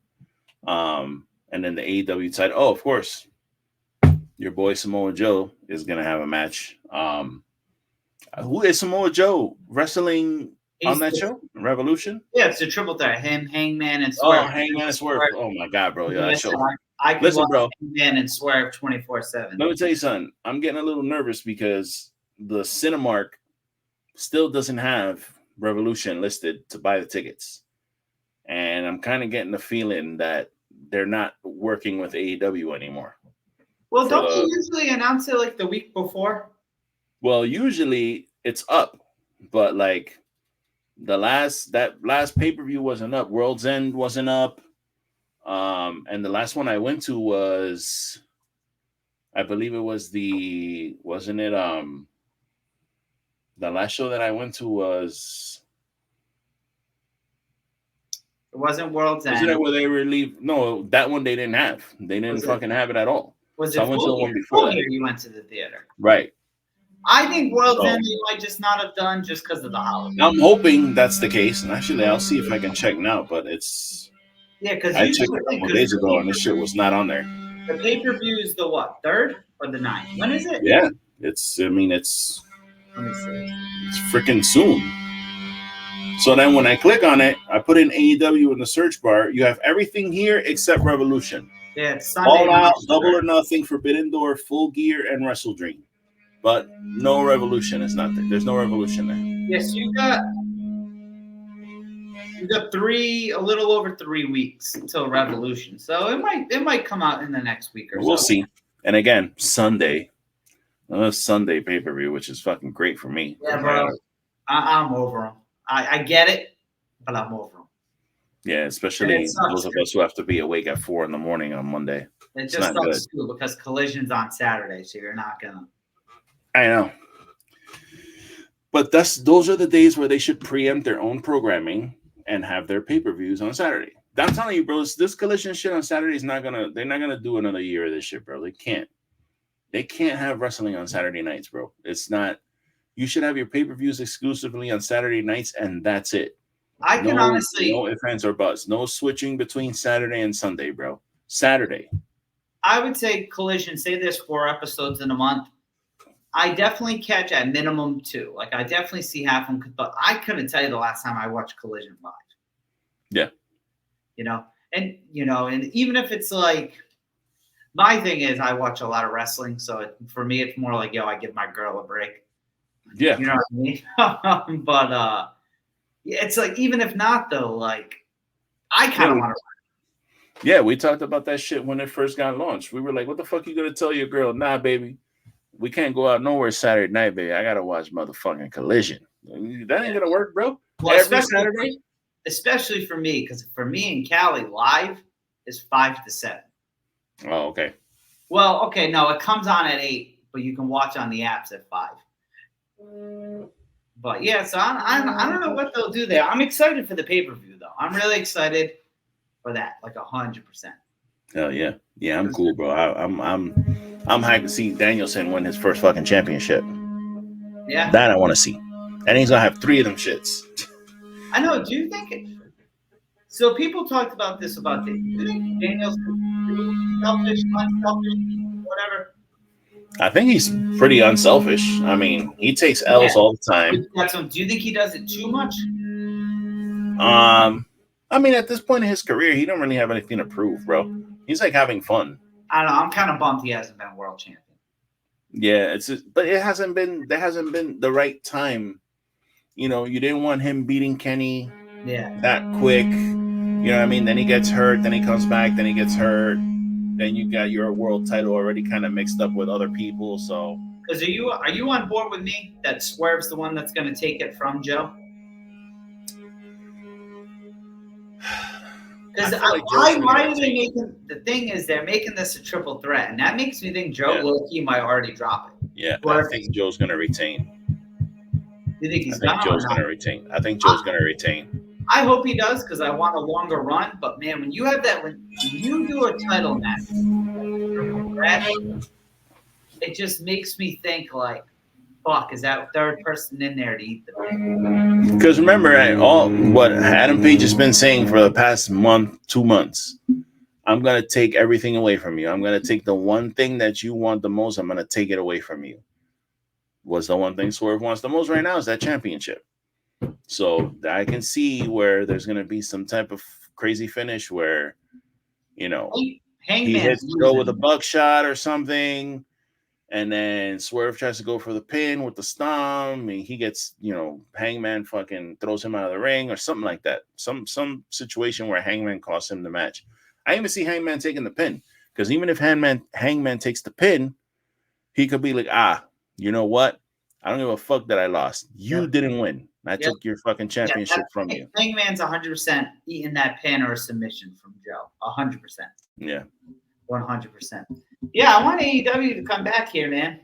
And then the AEW side. Oh, of course, your boy Samoa Joe is going to have a match. Who is Samoa Joe wrestling on that show? Revolution? Yeah, it's a triple threat. Him, Hangman, and Swerve. Oh, Hangman and Swerve. Oh my God, bro. Yeah, that show. I can watch Hangman and Swerve 24/7. Let me tell you something. I'm getting a little nervous because the Cinemark still doesn't have Revolution listed to buy the tickets. And I'm kind of getting the feeling that they're not working with AEW anymore. Well, don't they usually announce it like the week before? Well, usually it's up, but like that last pay-per-view wasn't up. World's End wasn't up. And the last one I went to was, I believe it was the last show that I went to was. It wasn't World's End. Isn't it where they relieved? No, that one they didn't have. They didn't fucking have it at all. Was so it I went to the one before that. You went to the theater. Right. I think World's End they might just not have done just because of the holiday. I'm hoping that's the case. And actually, I'll see if I can check now, but it's. Yeah, because I checked it a couple days ago and this shit was not on there. The pay-per-view is the what? 3rd or the 9th? When is it? Yeah. It's. Let me see. It's freaking soon. So then when I click on it, I put in AEW in the search bar. You have everything here except Revolution. Yeah, it's Sunday. All Out, Double or Nothing, Forbidden Door, Full Gear, and Wrestle Dream. But no Revolution is not there. There's no Revolution there. Yes, you got a little over 3 weeks until Revolution. So it might come out in the next week or so. We'll see. And again, Sunday pay-per-view, which is fucking great for me. Yeah, bro. I'm over them. I get it, but I'm over them. Yeah, especially those of us who have to be awake at 4 a.m. on Monday. It just sucks too because Collision's on Saturday, so you're not gonna. I know, but those are the days where they should preempt their own programming and have their pay-per-views on Saturday. I'm telling you, bro, this Collision shit on Saturday is not gonna. They're not gonna do another year of this shit, bro. They can't. They can't have wrestling on Saturday nights, bro. It's not. You should have your pay-per-views exclusively on Saturday nights, and that's it. I can honestly... No ifs, ands, or buts. No switching between Saturday and Sunday, bro. Saturday. I would say Collision, say there's 4 episodes in a month. I definitely catch at minimum 2. Like, I definitely see half of them, but I couldn't tell you the last time I watched Collision live. Yeah. You know? And and even if it's like, my thing is I watch a lot of wrestling, so for me it's more like, I give my girl a break. Yeah. You know what I mean? But it's like, even if not though, like I kind of want to. Yeah, we talked about that shit when it first got launched. We were like, what the fuck you gonna tell your girl? Nah, baby. We can't go out nowhere Saturday night, baby. I gotta watch motherfucking Collision. That ain't gonna work, bro. Well, Every Saturday. Especially for me, because for me in Cali, live is 5 to 7. Oh, okay. Well, okay, no, it comes on at 8, but you can watch on the apps at 5. But yeah, so I don't know what they'll do there. I'm excited for the pay-per-view though. I'm really excited for that, like 100%. Hell yeah, yeah, I'm cool, bro. I'm hyped to see Danielson win his first fucking championship. Yeah, that I want to see, and he's gonna have 3 of them shits. I know. Do you think it? So people talked about this do you think Danielson selfish, unselfish, whatever? I think he's pretty unselfish. I mean, he takes L's all the time. Do you think he does it too much? I mean, at this point in his career, he don't really have anything to prove, bro. He's like having fun. I don't know. I'm kind of bummed he hasn't been world champion. Yeah, but it hasn't been. There hasn't been the right time. You didn't want him beating Kenny. Yeah. That quick. You know what I mean? Then he gets hurt. Then he comes back. Then he gets hurt. Then you got your world title already kind of mixed up with other people. So, because are you on board with me that Swerve's the one that's going to take it from Joe? Because why are they making the thing is they're making this a triple threat, and that makes me think Joe low-key might already drop it. Yeah, I think Joe's going to retain. You think he's I think Joe's going to retain. I think Joe's going to retain. I hope he does because I want a longer run. But man, when you have that, when you do a title match, it just makes me think like, fuck, is that third person in there to eat the pig? Because remember, what Adam Page has been saying for the past month, 2 months, I'm going to take everything away from you. I'm going to take the one thing that you want the most. I'm going to take it away from you. What's the one thing Swerve wants the most right now is that championship. So I can see where there's going to be some type of crazy finish where, he hits Joe with a buckshot or something. And then Swerve tries to go for the pin with the stomp. And he gets, Hangman fucking throws him out of the ring or something like that. Some situation where Hangman costs him the match. I even see Hangman taking the pin. Because even if Hangman takes the pin, he could be like, you know what? I don't give a fuck that I lost. You didn't win. I took your fucking championship from you. Hangman's 100% eating that pin or a submission from Joe. 100%. Yeah. 100%. Yeah, I want AEW to come back here, man.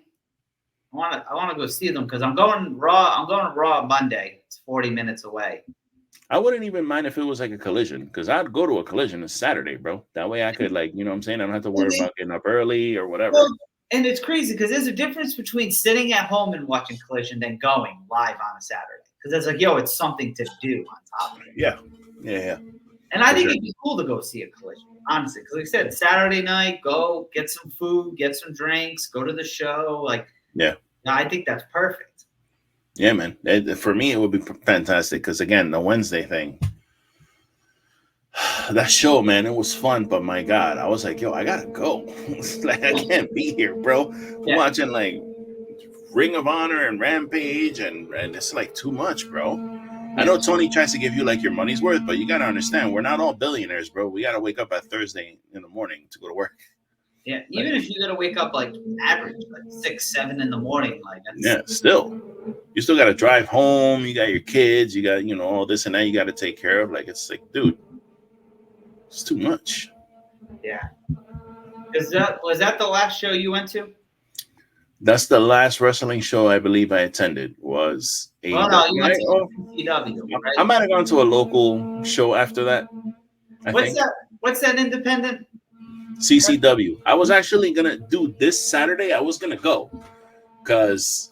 I want to go see them because I'm going Raw. I'm going to Raw Monday. It's 40 minutes away. I wouldn't even mind if it was like a Collision because I'd go to a Collision on Saturday, bro. That way I could what I'm saying? I don't have to worry about getting up early or whatever. Well, and it's crazy because there's a difference between sitting at home and watching Collision than going live on a Saturday. Because it's like, it's something to do on top of it. Yeah. And I think it'd be cool to go see a Collision, honestly. Because like I said, Saturday night, go get some food, get some drinks, go to the show. I think that's perfect. Yeah, man. For me, it would be fantastic. Because again, the Wednesday thing, that show, man, it was fun. But my God, I was like, I gotta go. I can't be here, bro. Yeah. Watching Ring of Honor and Rampage, and it's too much, bro. I know Tony tries to give you your money's worth, but you gotta understand we're not all billionaires, bro. We gotta wake up at Thursday in the morning to go to work. Yeah, even if you gotta wake up average 6, 7 in the morning, still, you still gotta drive home. You got your kids, you got all this and that you gotta take care of. It's dude, it's too much. Yeah. Was that the last show you went to? That's the last wrestling show I believe I attended was you went to CCW, right? I might have gone to a local show after that. What's that independent? CCW. I was actually gonna do this Saturday. I was gonna go because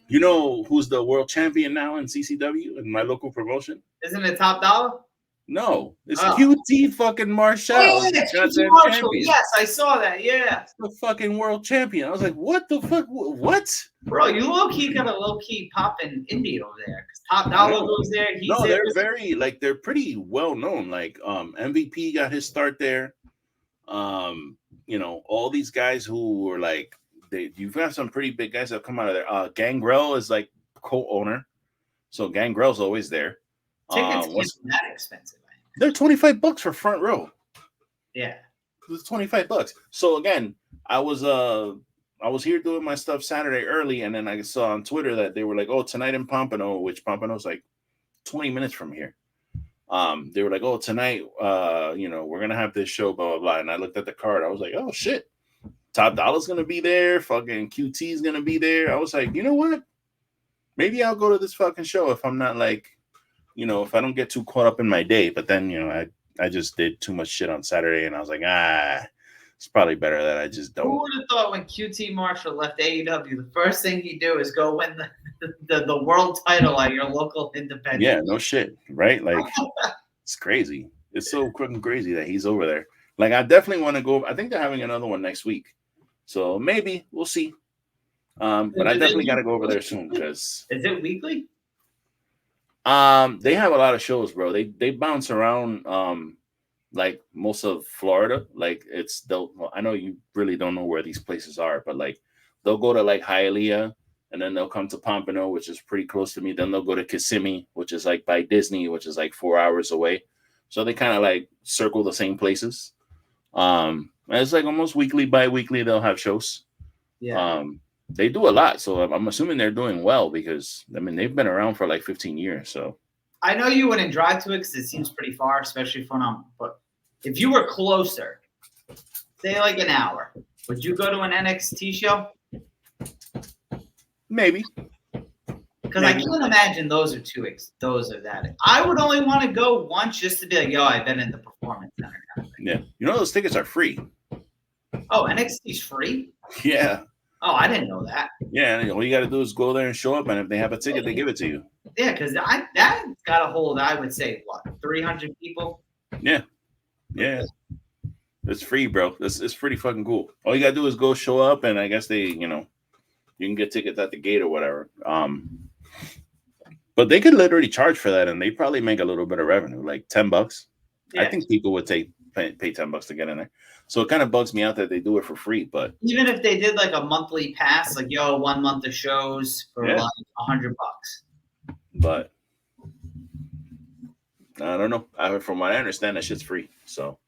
who's the world champion now in CCW in my local promotion? Isn't it Top Dollar? No, it's Oh. QT fucking Marshall. Oh, yeah, QT Marshall. Yes, I saw that. Yeah. The fucking world champion. I was like, what the fuck? What? Bro, you low-key got a low-key popping indie over there. Because Top Dollar goes there. He's no, there. they're very like they're pretty well known. Like MVP got his start there. You know, all these guys who were like you've got some pretty big guys that come out of there. Gangrel is like co-owner. So Gangrel's always there. Tickets can't be that expensive. They're $25 for front row. Yeah. It's $25. So again, I was here doing my stuff Saturday early, and then I saw on Twitter that they were like, "Oh, tonight in Pompano," which Pompano's like 20 minutes from here. They were like, "Oh, tonight, you know, we're gonna have this show, blah blah blah." And I looked at the card. I was like, "Oh shit, Top Dollar's gonna be there. Fucking QT's gonna be there." I was like, you know what? Maybe I'll go to this fucking show if I'm not like, you know, if I don't get too caught up in my day. But then, you know, I just did too much shit on Saturday, and I was like, it's probably better that I just don't. Who would have thought when QT Marshall left AEW, the first thing he'd do is go win the world title at your local independent? Yeah, no shit, right? Like, it's crazy. It's so fucking crazy that he's over there. Like, I definitely want to go. I think they're having another one next week, so maybe we'll see. But I definitely got to go over there soon because. Is it weekly? They have a lot of shows, bro. They bounce around like most of Florida. Like I know you really don't know where these places are, but like they'll go to like Hialeah, and then they'll come to Pompano, which is pretty close to me. Then they'll go to Kissimmee, which is like by Disney, which is like 4 hours away. So they kind of like circle the same places. And it's like almost weekly, bi-weekly they'll have shows. Yeah. They do a lot, so I'm assuming they're doing well because I mean they've been around for like 15 years. So I know you wouldn't drive to it because it seems pretty far, especially for but if you were closer, say like an hour, would you go to an NXT show? Maybe. Because I can't imagine those are that. I would only want to go once just to be like, yo, I've been in the Performance Center. Kind of thing. Yeah, you know those tickets are free. Oh, NXT's free? Yeah. Oh, I didn't know that. Yeah, all you got to do is go there and show up, and if they have a ticket, they give it to you. Yeah, because that's got to hold, I would say, what, 300 people? Yeah. It's free, bro. It's pretty fucking cool. All you got to do is go show up, and I guess they, you know, you can get tickets at the gate or whatever. But they could literally charge for that, and they probably make a little bit of revenue, like $10. Yeah. I think people would pay $10 to get in there. So it kind of bugs me out that they do it for free, but even if they did like a monthly pass, like 1 month of shows for like $100. But I don't know. From what I understand, that shit's free. So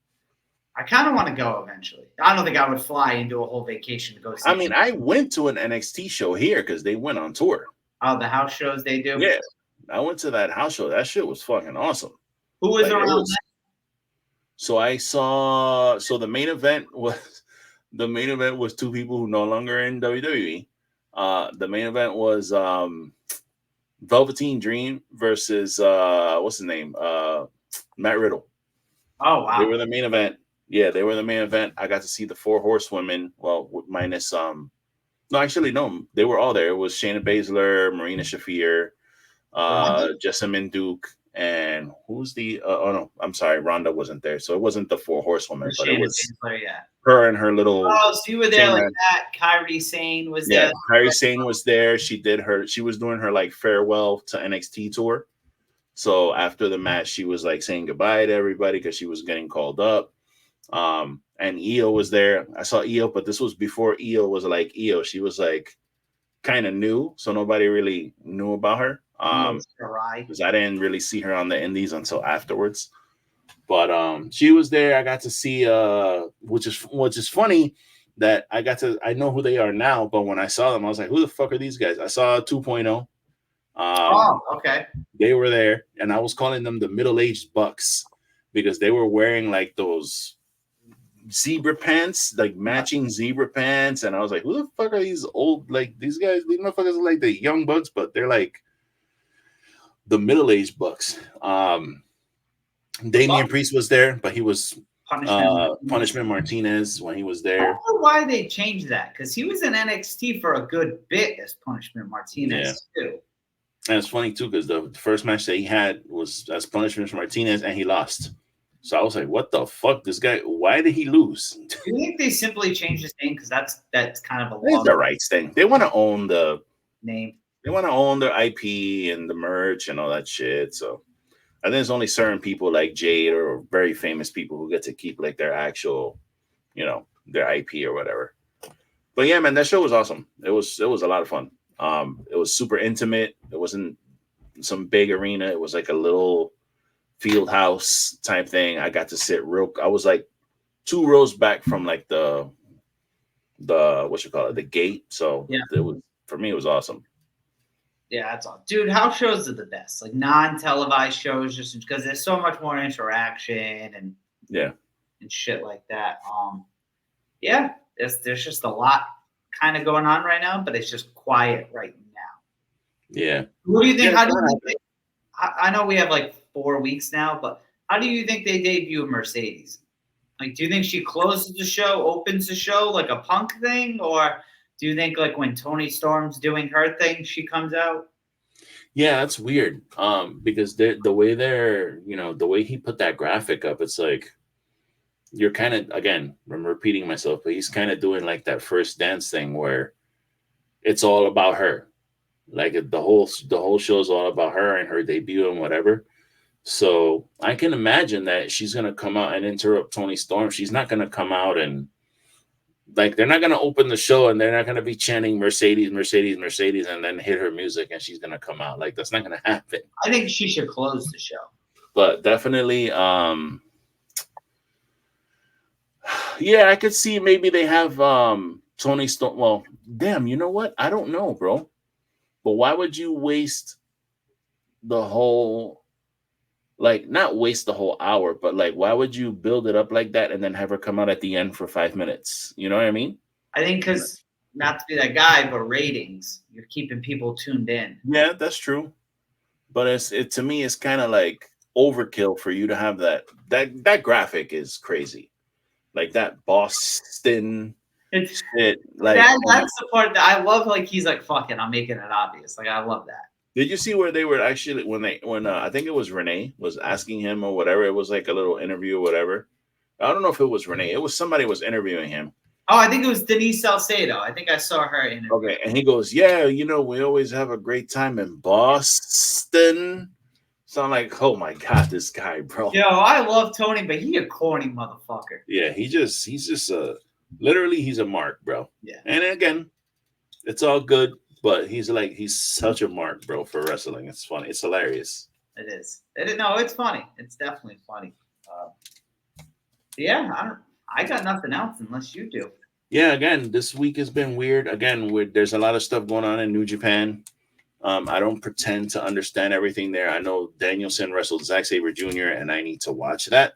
I kind of want to go eventually. I don't think I would fly and do a whole vacation to go see. I mean, I went to an NXT show here because they went on tour. Oh, the house shows they do? Yeah. I went to that house show. That shit was fucking awesome. Who was around that? So I saw. So the main event was two people who no longer in WWE. The main event was Velveteen Dream versus what's his name? Matt Riddle. Oh wow! They were the main event. Yeah, they were the main event. I got to see the 4 horsewomen. Well, minus no, actually no, they were all there. It was Shayna Baszler, Marina Shafir, Jessamine Duke. And who's the? Oh no, I'm sorry, Ronda wasn't there, so it wasn't the 4 horsewomen, but it was her and her little. Oh, so you were there like that. Kairi Sane was there. Yeah, Kairi Sane was there. She was doing her like farewell to NXT tour. So after the match, she was like saying goodbye to everybody because she was getting called up. And Io was there. I saw Io, but this was before Io was like Io. She was like kind of new, so nobody really knew about her. Because I didn't really see her on the indies until afterwards. But she was there. I got to see which is funny that I know who they are now, but when I saw them, I was like, who the fuck are these guys? I saw 2.0. Okay. They were there, and I was calling them the middle-aged bucks because they were wearing like those zebra pants, like matching zebra pants, and I was like, who the fuck are these old, like these guys? These motherfuckers are like the young bucks, but they're like the middle-aged bucks. Damian Priest was there, but he was Punishment Martinez when he was there. I don't know why they changed that, because he was in NXT for a good bit as Punishment Martinez too. And it's funny too because the first match that he had was as punishment for Martinez, and he lost. So I was like, "What the fuck? This guy? Why did he lose?" Do you think they simply changed his name because that's kind of a It's long the right thing. They want to own name? they want to own their IP and the merch and all that shit. So I think there's only certain people like Jade or very famous people who get to keep like their actual, their IP or whatever. But yeah, man, that show was awesome. It was a lot of fun. It was super intimate. It wasn't some big arena. It was like a little field house type thing. I got to sit I was like 2 rows back from like the what you call it, the gate. So Yeah. it was, for me, it was awesome. Yeah, that's all. Dude, house shows are the best. Like non-televised shows, just because there's so much more interaction and shit like that. Yeah, there's just a lot kind of going on right now, but it's just quiet right now. Yeah. What do you think? Yeah, How do you think I know we have like 4 weeks now, but how do you think they debut Mercedes? Like, do you think she closes the show, opens the show like a Punk thing, or do you think like when Toni Storm's doing her thing, she comes out? Yeah, that's weird. Because the way the way he put that graphic up, it's like you're kind of, again, I'm repeating myself, but he's kind of doing like that first dance thing where it's all about her. Like the whole show is all about her and her debut and whatever. So I can imagine that she's gonna come out and interrupt Toni Storm. She's not gonna come out and like they're not gonna open the show and they're not gonna be chanting Mercedes, Mercedes, Mercedes, and then hit her music and she's gonna come out. Like that's not gonna happen. I think she should close the show. But definitely, yeah, I could see maybe they have Toni Storm. Well, damn, you know what? I don't know, bro. But why would you waste the whole, like, not waste the whole hour, but like, why would you build it up like that and then have her come out at the end for 5 minutes? You know what I mean? I think because not to be that guy, but ratings, you're keeping people tuned in. Yeah, that's true. But to me, it's kind of like overkill for you to have that graphic is crazy. Like that Boston shit. Like That's the part that I love. Like he's like, "Fuck it, I'm making it obvious." Like I love that. did you see where they were actually when I think it was Renee was asking him or whatever? It was like a little interview or whatever. I don't know if it was Renee. It was somebody was interviewing him. Oh, I think it was Denise Salcedo. I think I saw her in it. Okay, and he goes, "Yeah, we always have a great time in Boston." So I'm like, "Oh my god, this guy, bro." Yo, I love Tony, but he a corny motherfucker. Yeah, he's just literally he's a mark, bro. Yeah. And again, it's all good, but he's such a mark, bro, for wrestling. It's funny. It's hilarious. It is. No, it's funny. It's definitely funny. Yeah, I got nothing else unless you do. Yeah, again, this week has been weird. Again, there's a lot of stuff going on in New Japan. I don't pretend to understand everything there. I know Danielson wrestled Zack Sabre Jr., and I need to watch that.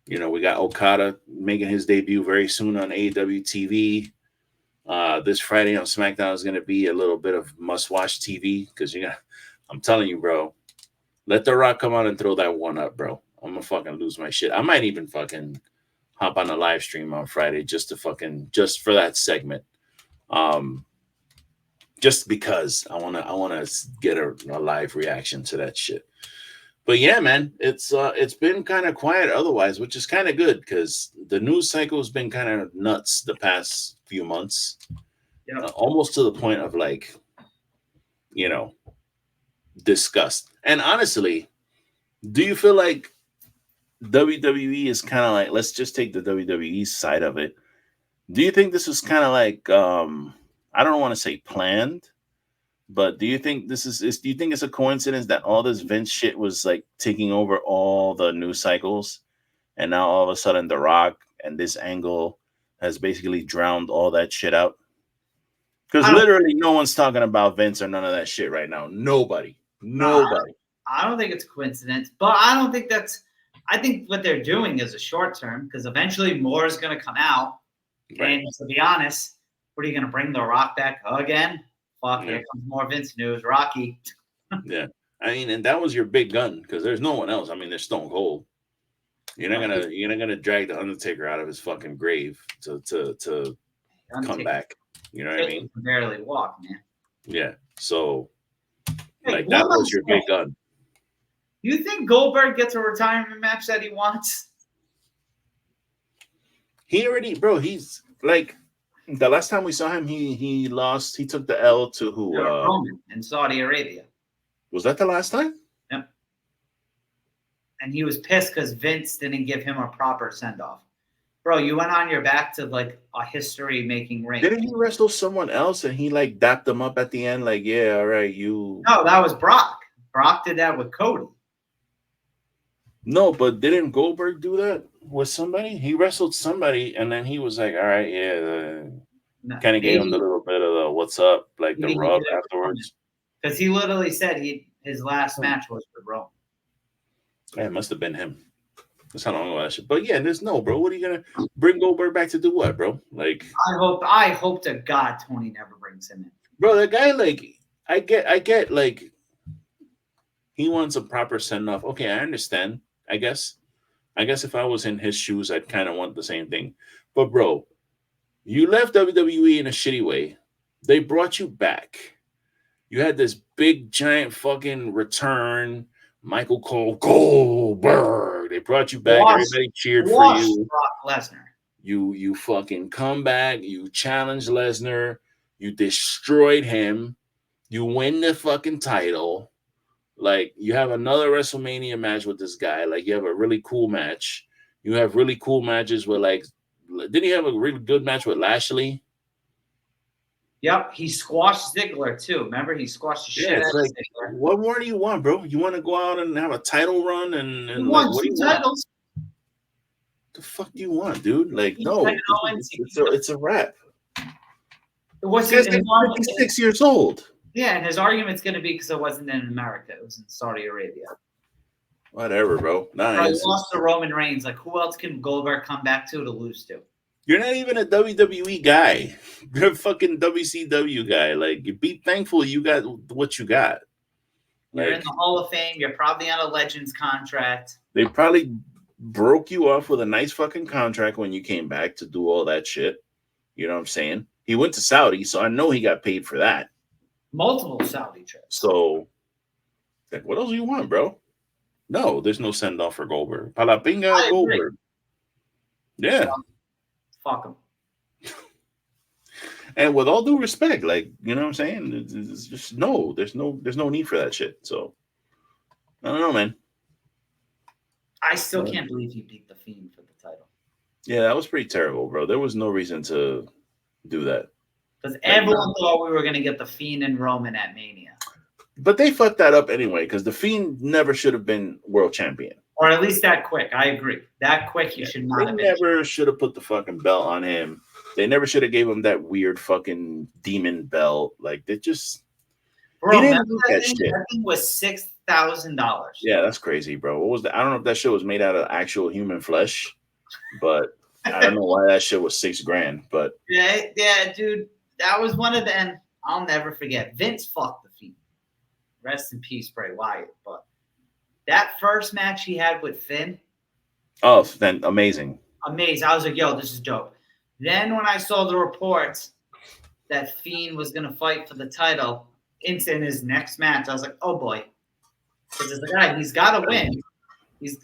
We got Okada making his debut very soon on AEW TV. This Friday on SmackDown is going to be a little bit of must-watch TV because I'm telling you, bro, let The Rock come on and throw that one up, bro. I'm gonna fucking lose my shit. I might even fucking hop on a live stream on Friday just for that segment. Just because I wanna get a live reaction to that shit. But yeah, man, it's been kind of quiet otherwise, which is kind of good because the news cycle has been kind of nuts the past few months. Yeah. Almost to the point of like, disgust. And honestly, do you feel like WWE is kind of like, let's just take the WWE side of it. Do you think this was kind of like, I don't want to say planned, but do you think do you think it's a coincidence that all this Vince shit was like taking over all the news cycles, and now all of a sudden The Rock and this angle has basically drowned all that shit out? Because literally no one's talking about Vince or none of that shit right now. Nobody. I don't think it's a coincidence, but I don't think I think what they're doing is a short term because eventually more is going to come out. Right. And to be honest, what are you going to bring The Rock back again? Fuck, here comes more Vince news. Rocky. Yeah. I mean, and that was your big gun because there's no one else. I mean, there's Stone Cold. You're not gonna drag the Undertaker out of his fucking grave to come back. You know what I mean? Can barely walk, man. Yeah. So, Hey, like, one that was last your thing. big gun. You think Goldberg gets a retirement match that he wants? He already, bro. He's like the last time we saw him, he lost. He took the L to who? Roman in Saudi Arabia. Was that the last time? Yep. And he was pissed because Vince didn't give him a proper send off. Bro, you went on your back to like a history making ring. Didn't he wrestle someone else and he like dapped them up at the end? Like, yeah, all right, you. No, that was Brock. Brock did that with Cody. No, but didn't Goldberg do that with somebody? He wrestled somebody and then he was like, all right, yeah. No, Kind of gave him the little bit of the what's up, like the rub afterwards. Because he literally said his last match was for Roman. Yeah, it must have been him. That's how long ago that shit. But yeah, there's no, bro. What are you gonna bring Goldberg back to do what, bro? Like, I hope to God Tony never brings him in. Bro, that guy, like, I get, like, he wants a proper send off. Okay, I understand. I guess if I was in his shoes, I'd kind of want the same thing. But bro, you left WWE in a shitty way. They brought you back. You had this big giant fucking return. Michael Cole Goldberg. They brought you back. Everybody cheered for you. Brock Lesnar. You fucking come back. You challenge Lesnar. You destroyed him. You win the fucking title. Like, you have another WrestleMania match with this guy. Like, you have a really cool match. You have really cool matches with, like, didn't he have a really good match with Lashley? Yep, he squashed Ziggler too. Remember, he squashed the shit out of Ziggler. What more do you want, bro? You want to go out and have a title run and he like, what do you titles. Want? The fuck do you want, dude? Like, no, it's a wrap. What's this guy's 56 years old. Yeah, and his argument's going to be because it wasn't in America; it was in Saudi Arabia. Whatever, bro. Nah, he lost to Roman Reigns. Like, who else can Goldberg come back to lose to? You're not even a WWE guy. You're a fucking WCW guy. Like, be thankful you got what you got. You're in the Hall of Fame. You're probably on a Legends contract. They probably broke you off with a nice fucking contract when you came back to do all that shit. You know what I'm saying? He went to Saudi, so I know he got paid for that. Multiple Saudi trips. So, like, what else do you want, bro? No, there's no send off for Goldberg. Palapinga Goldberg. Yeah. Fuck him. And with all due respect, like, you know what I'm saying? It's just there's no need for that shit. So I don't know, man. I still can't believe he beat the Fiend for the title. Yeah, that was pretty terrible, bro. There was no reason to do that. Because everyone thought we were gonna get the Fiend and Roman at Mania. But they fucked that up anyway, because the Fiend never should have been world champion. Or at least that quick. I agree. That quick, he should not have been. They never should have put the fucking belt on him. They never should have gave him that weird fucking demon belt. Like, they just... Bro, he didn't do that shit. That thing was $6,000. Yeah, that's crazy, bro. What was that? I don't know if that shit was made out of actual human flesh, but I don't know why that shit was $6,000. But yeah, dude. That was one of them. I'll never forget. Vince fucked the Fiend. Rest in peace, Bray Wyatt. But that first match he had with Finn. Oh, then amazing. Amazing. I was like, yo, this is dope. Then when I saw the reports that Fiend was going to fight for the title in his next match, I was like, oh, boy. Because as the guy, he's got to win.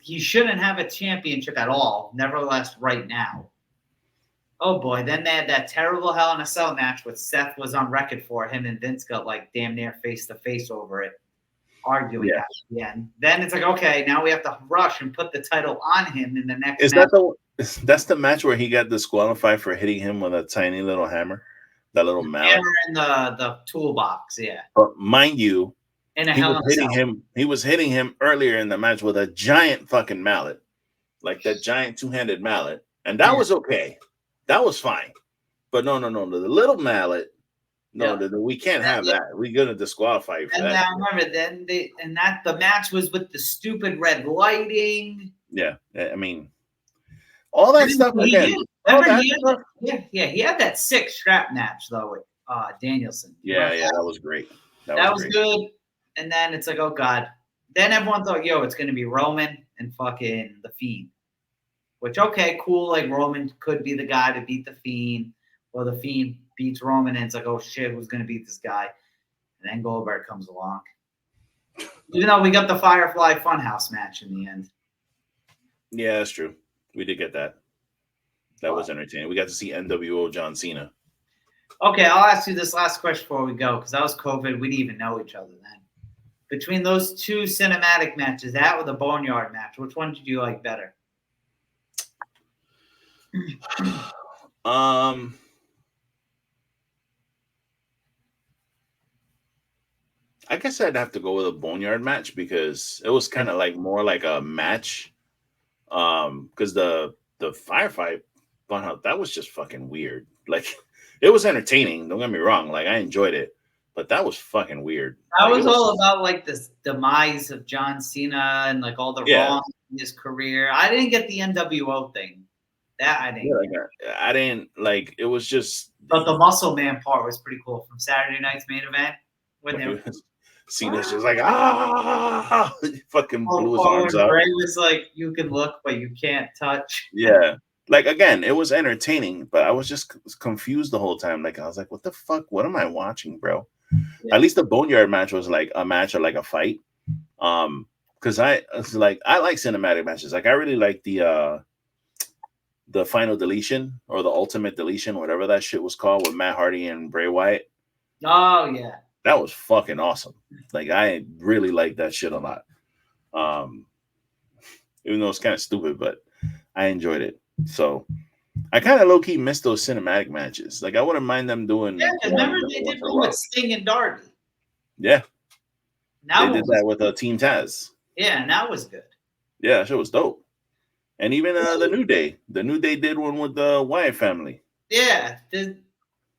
He shouldn't have a championship at all. Nevertheless, right now. Oh, boy. Then they had that terrible Hell in a Cell match with Seth was on record for him, and Vince got like damn near face-to-face over it, arguing at the end. Then it's like, okay, now we have to rush and put the title on him in the next match. That's the match where he got disqualified for hitting him with a tiny little hammer? That little mallet? Hammer in the toolbox, yeah. But mind you, he was hitting him earlier in the match with a giant fucking mallet. Like that giant two-handed mallet. And that was okay. That was fine. But no. The little mallet, we can't have that. We're gonna disqualify you for that. And I remember the match was with the stupid red lighting. Yeah, I mean, all that stuff again. He had that sick strap match though with Danielson. Yeah, that was great. That was good. And then it's like, oh god. Then everyone thought, yo, it's gonna be Roman and fucking the Fiend. Which, okay, cool. Like, Roman could be the guy to beat the Fiend. Or the Fiend beats Roman, and it's like, oh, shit, who's going to beat this guy? And then Goldberg comes along. Even though we got the Firefly Funhouse match in the end. Yeah, that's true. We did get that. That was entertaining. We got to see NWO John Cena. Okay, I'll ask you this last question before we go, because that was COVID. We didn't even know each other then. Between those two cinematic matches, that or the Boneyard match, which one did you like better? I guess I'd have to go with a Boneyard match because it was kind of like more like a match. Because the firefight Funhouse, that was just fucking weird. Like, it was entertaining. Don't get me wrong. Like, I enjoyed it, but that was fucking weird. That like, was all about like the demise of John Cena and like all the wrong in his career. I didn't get the NWO thing. That I didn't. Yeah, I didn't like. It was just. But the Muscle Man part was pretty cool from Saturday night's main event when they were. Cena's just like he fucking blew his arms out. out. Bray was like, "You can look, but you can't touch." Yeah, like again, it was entertaining, but I was just confused the whole time. Like I was like, "What the fuck? What am I watching, bro?" Yeah. At least the Boneyard match was like a match or like a fight. Because I like cinematic matches. Like I really like the final deletion or the ultimate deletion, whatever that shit was called, with Matt Hardy and Bray Wyatt. Oh yeah. That was fucking awesome. Like I really liked that shit a lot. Even though it's kind of stupid, but I enjoyed it. So I kind of low key missed those cinematic matches. Like I wouldn't mind them doing. Yeah, remember they did one with Sting and Darby. Yeah. They did that with Team Taz. Yeah, and that was good. Yeah, that shit was dope. And even the New Day. The New Day did one with the Wyatt family. Yeah.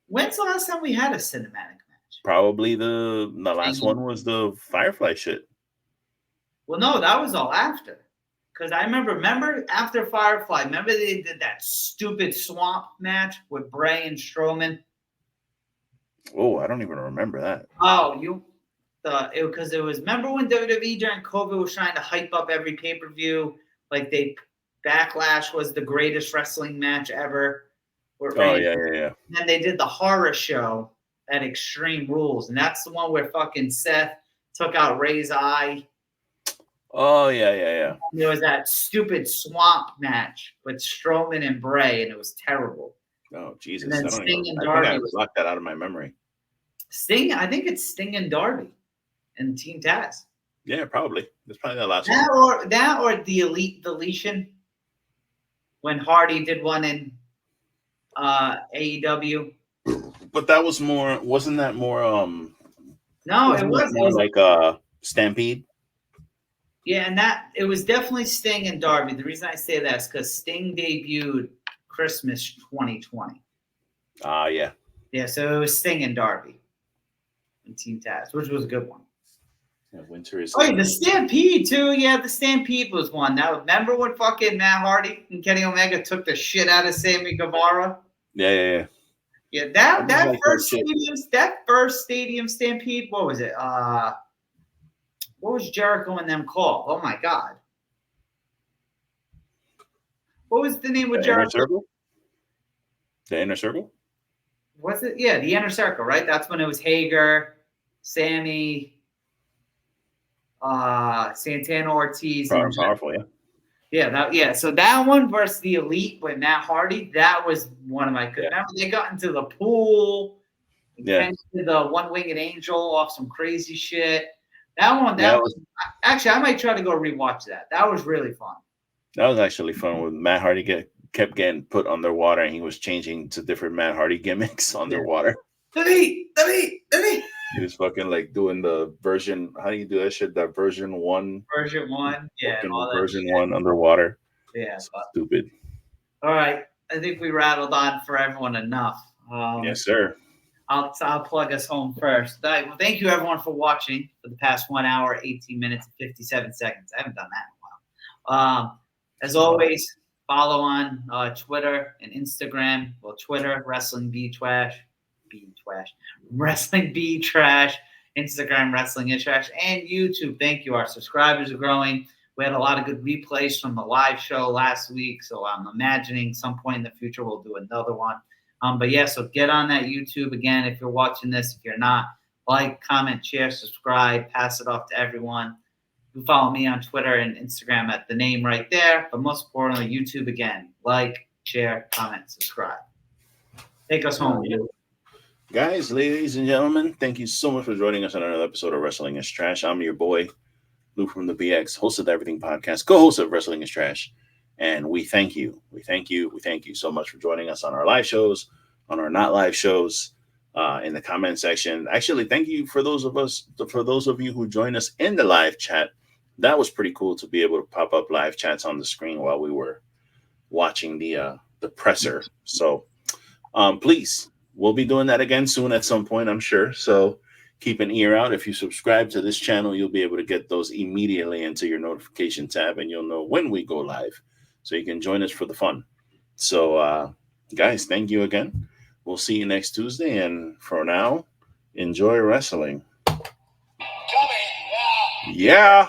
When's the last time we had a cinematic match? Probably the last one was the Firefly shit. Well, no, that was all after. Because I remember after Firefly, remember they did that stupid swamp match with Bray and Strowman? Oh, I don't even remember that. Oh, because it was, remember when WWE during COVID was trying to hype up every pay-per-view? Like Backlash was the greatest wrestling match ever. Yeah. And then they did the horror show at Extreme Rules, and that's the one where fucking Seth took out Ray's eye. Oh yeah. There was that stupid swamp match with Strowman and Bray, and it was terrible. Oh Jesus! And then Sting and Darby. I blocked that out of my memory. I think it's Sting and Darby, and Team Taz. Yeah, probably. That's probably the last one. That or the Elite Deletion, when Hardy did one in AEW. But that was more. Wasn't that more? No, it wasn't. More like Stampede. Yeah, and it was definitely Sting and Darby. The reason I say that is because Sting debuted Christmas 2020. Yeah. Yeah, so it was Sting and Darby and Team Taz, which was a good one. Yeah, winter is. Oh, the Stampede too. Yeah, the Stampede was one. Now, remember when fucking Matt Hardy and Kenny Omega took the shit out of Sammy Guevara? Yeah. Yeah, that first stadium Stampede. What was it? What was Jericho and them called? Oh my God. What was the name of Jericho? Inner Circle? The Inner Circle? Was it? Yeah, the Inner Circle, right? That's when it was Hager, Sammy, Santana Ortiz. Powerful, yeah. Yeah, so that one versus the Elite with Matt Hardy, that was one of my good. Remember they got into the pool. Yeah. Did the one-winged angel off some crazy shit. That one, was actually, I might try to go rewatch that. That was really fun. That was actually fun when Matt Hardy kept getting put underwater and he was changing to different Matt Hardy gimmicks underwater. He was fucking like doing the version. How do you do that shit? That version 1. Version 1, yeah. Version 1 underwater. Yeah. Stupid. All right. I think we rattled on for everyone enough. Yes, sir. I'll plug us home first. Well, thank you everyone for watching for the past 1 hour, 18 minutes, and 57 seconds. I haven't done that in a while. As always, follow on Twitter and Instagram. Well, Twitter, Wrestling B Trash. Wrestling B Trash. Instagram, Wrestling is Trash. And YouTube. Thank you. Our subscribers are growing. We had a lot of good replays from the live show last week. So I'm imagining some point in the future we'll do another one. But yeah, so get on that YouTube again if you're watching this. If you're not, like, comment, share, subscribe, pass it off to everyone. You follow me on Twitter and Instagram at the name right there. But most importantly, YouTube again. Like, share, comment, subscribe. Take us home, Lou. Guys, ladies and gentlemen, thank you so much for joining us on another episode of Wrestling is Trash. I'm your boy, Lou from the BX, host of the Everything Podcast, co-host of Wrestling is Trash. And we thank you. We thank you so much for joining us on our live shows, on our not live shows, in the comment section. Actually, thank you for those of you who joined us in the live chat. That was pretty cool to be able to pop up live chats on the screen while we were watching the presser. So please, we'll be doing that again soon at some point, I'm sure. So keep an ear out. If you subscribe to this channel, you'll be able to get those immediately into your notification tab, and you'll know when we go live. So you can join us for the fun. So, guys, thank you again. We'll see you next Tuesday. And for now, enjoy wrestling. Yeah.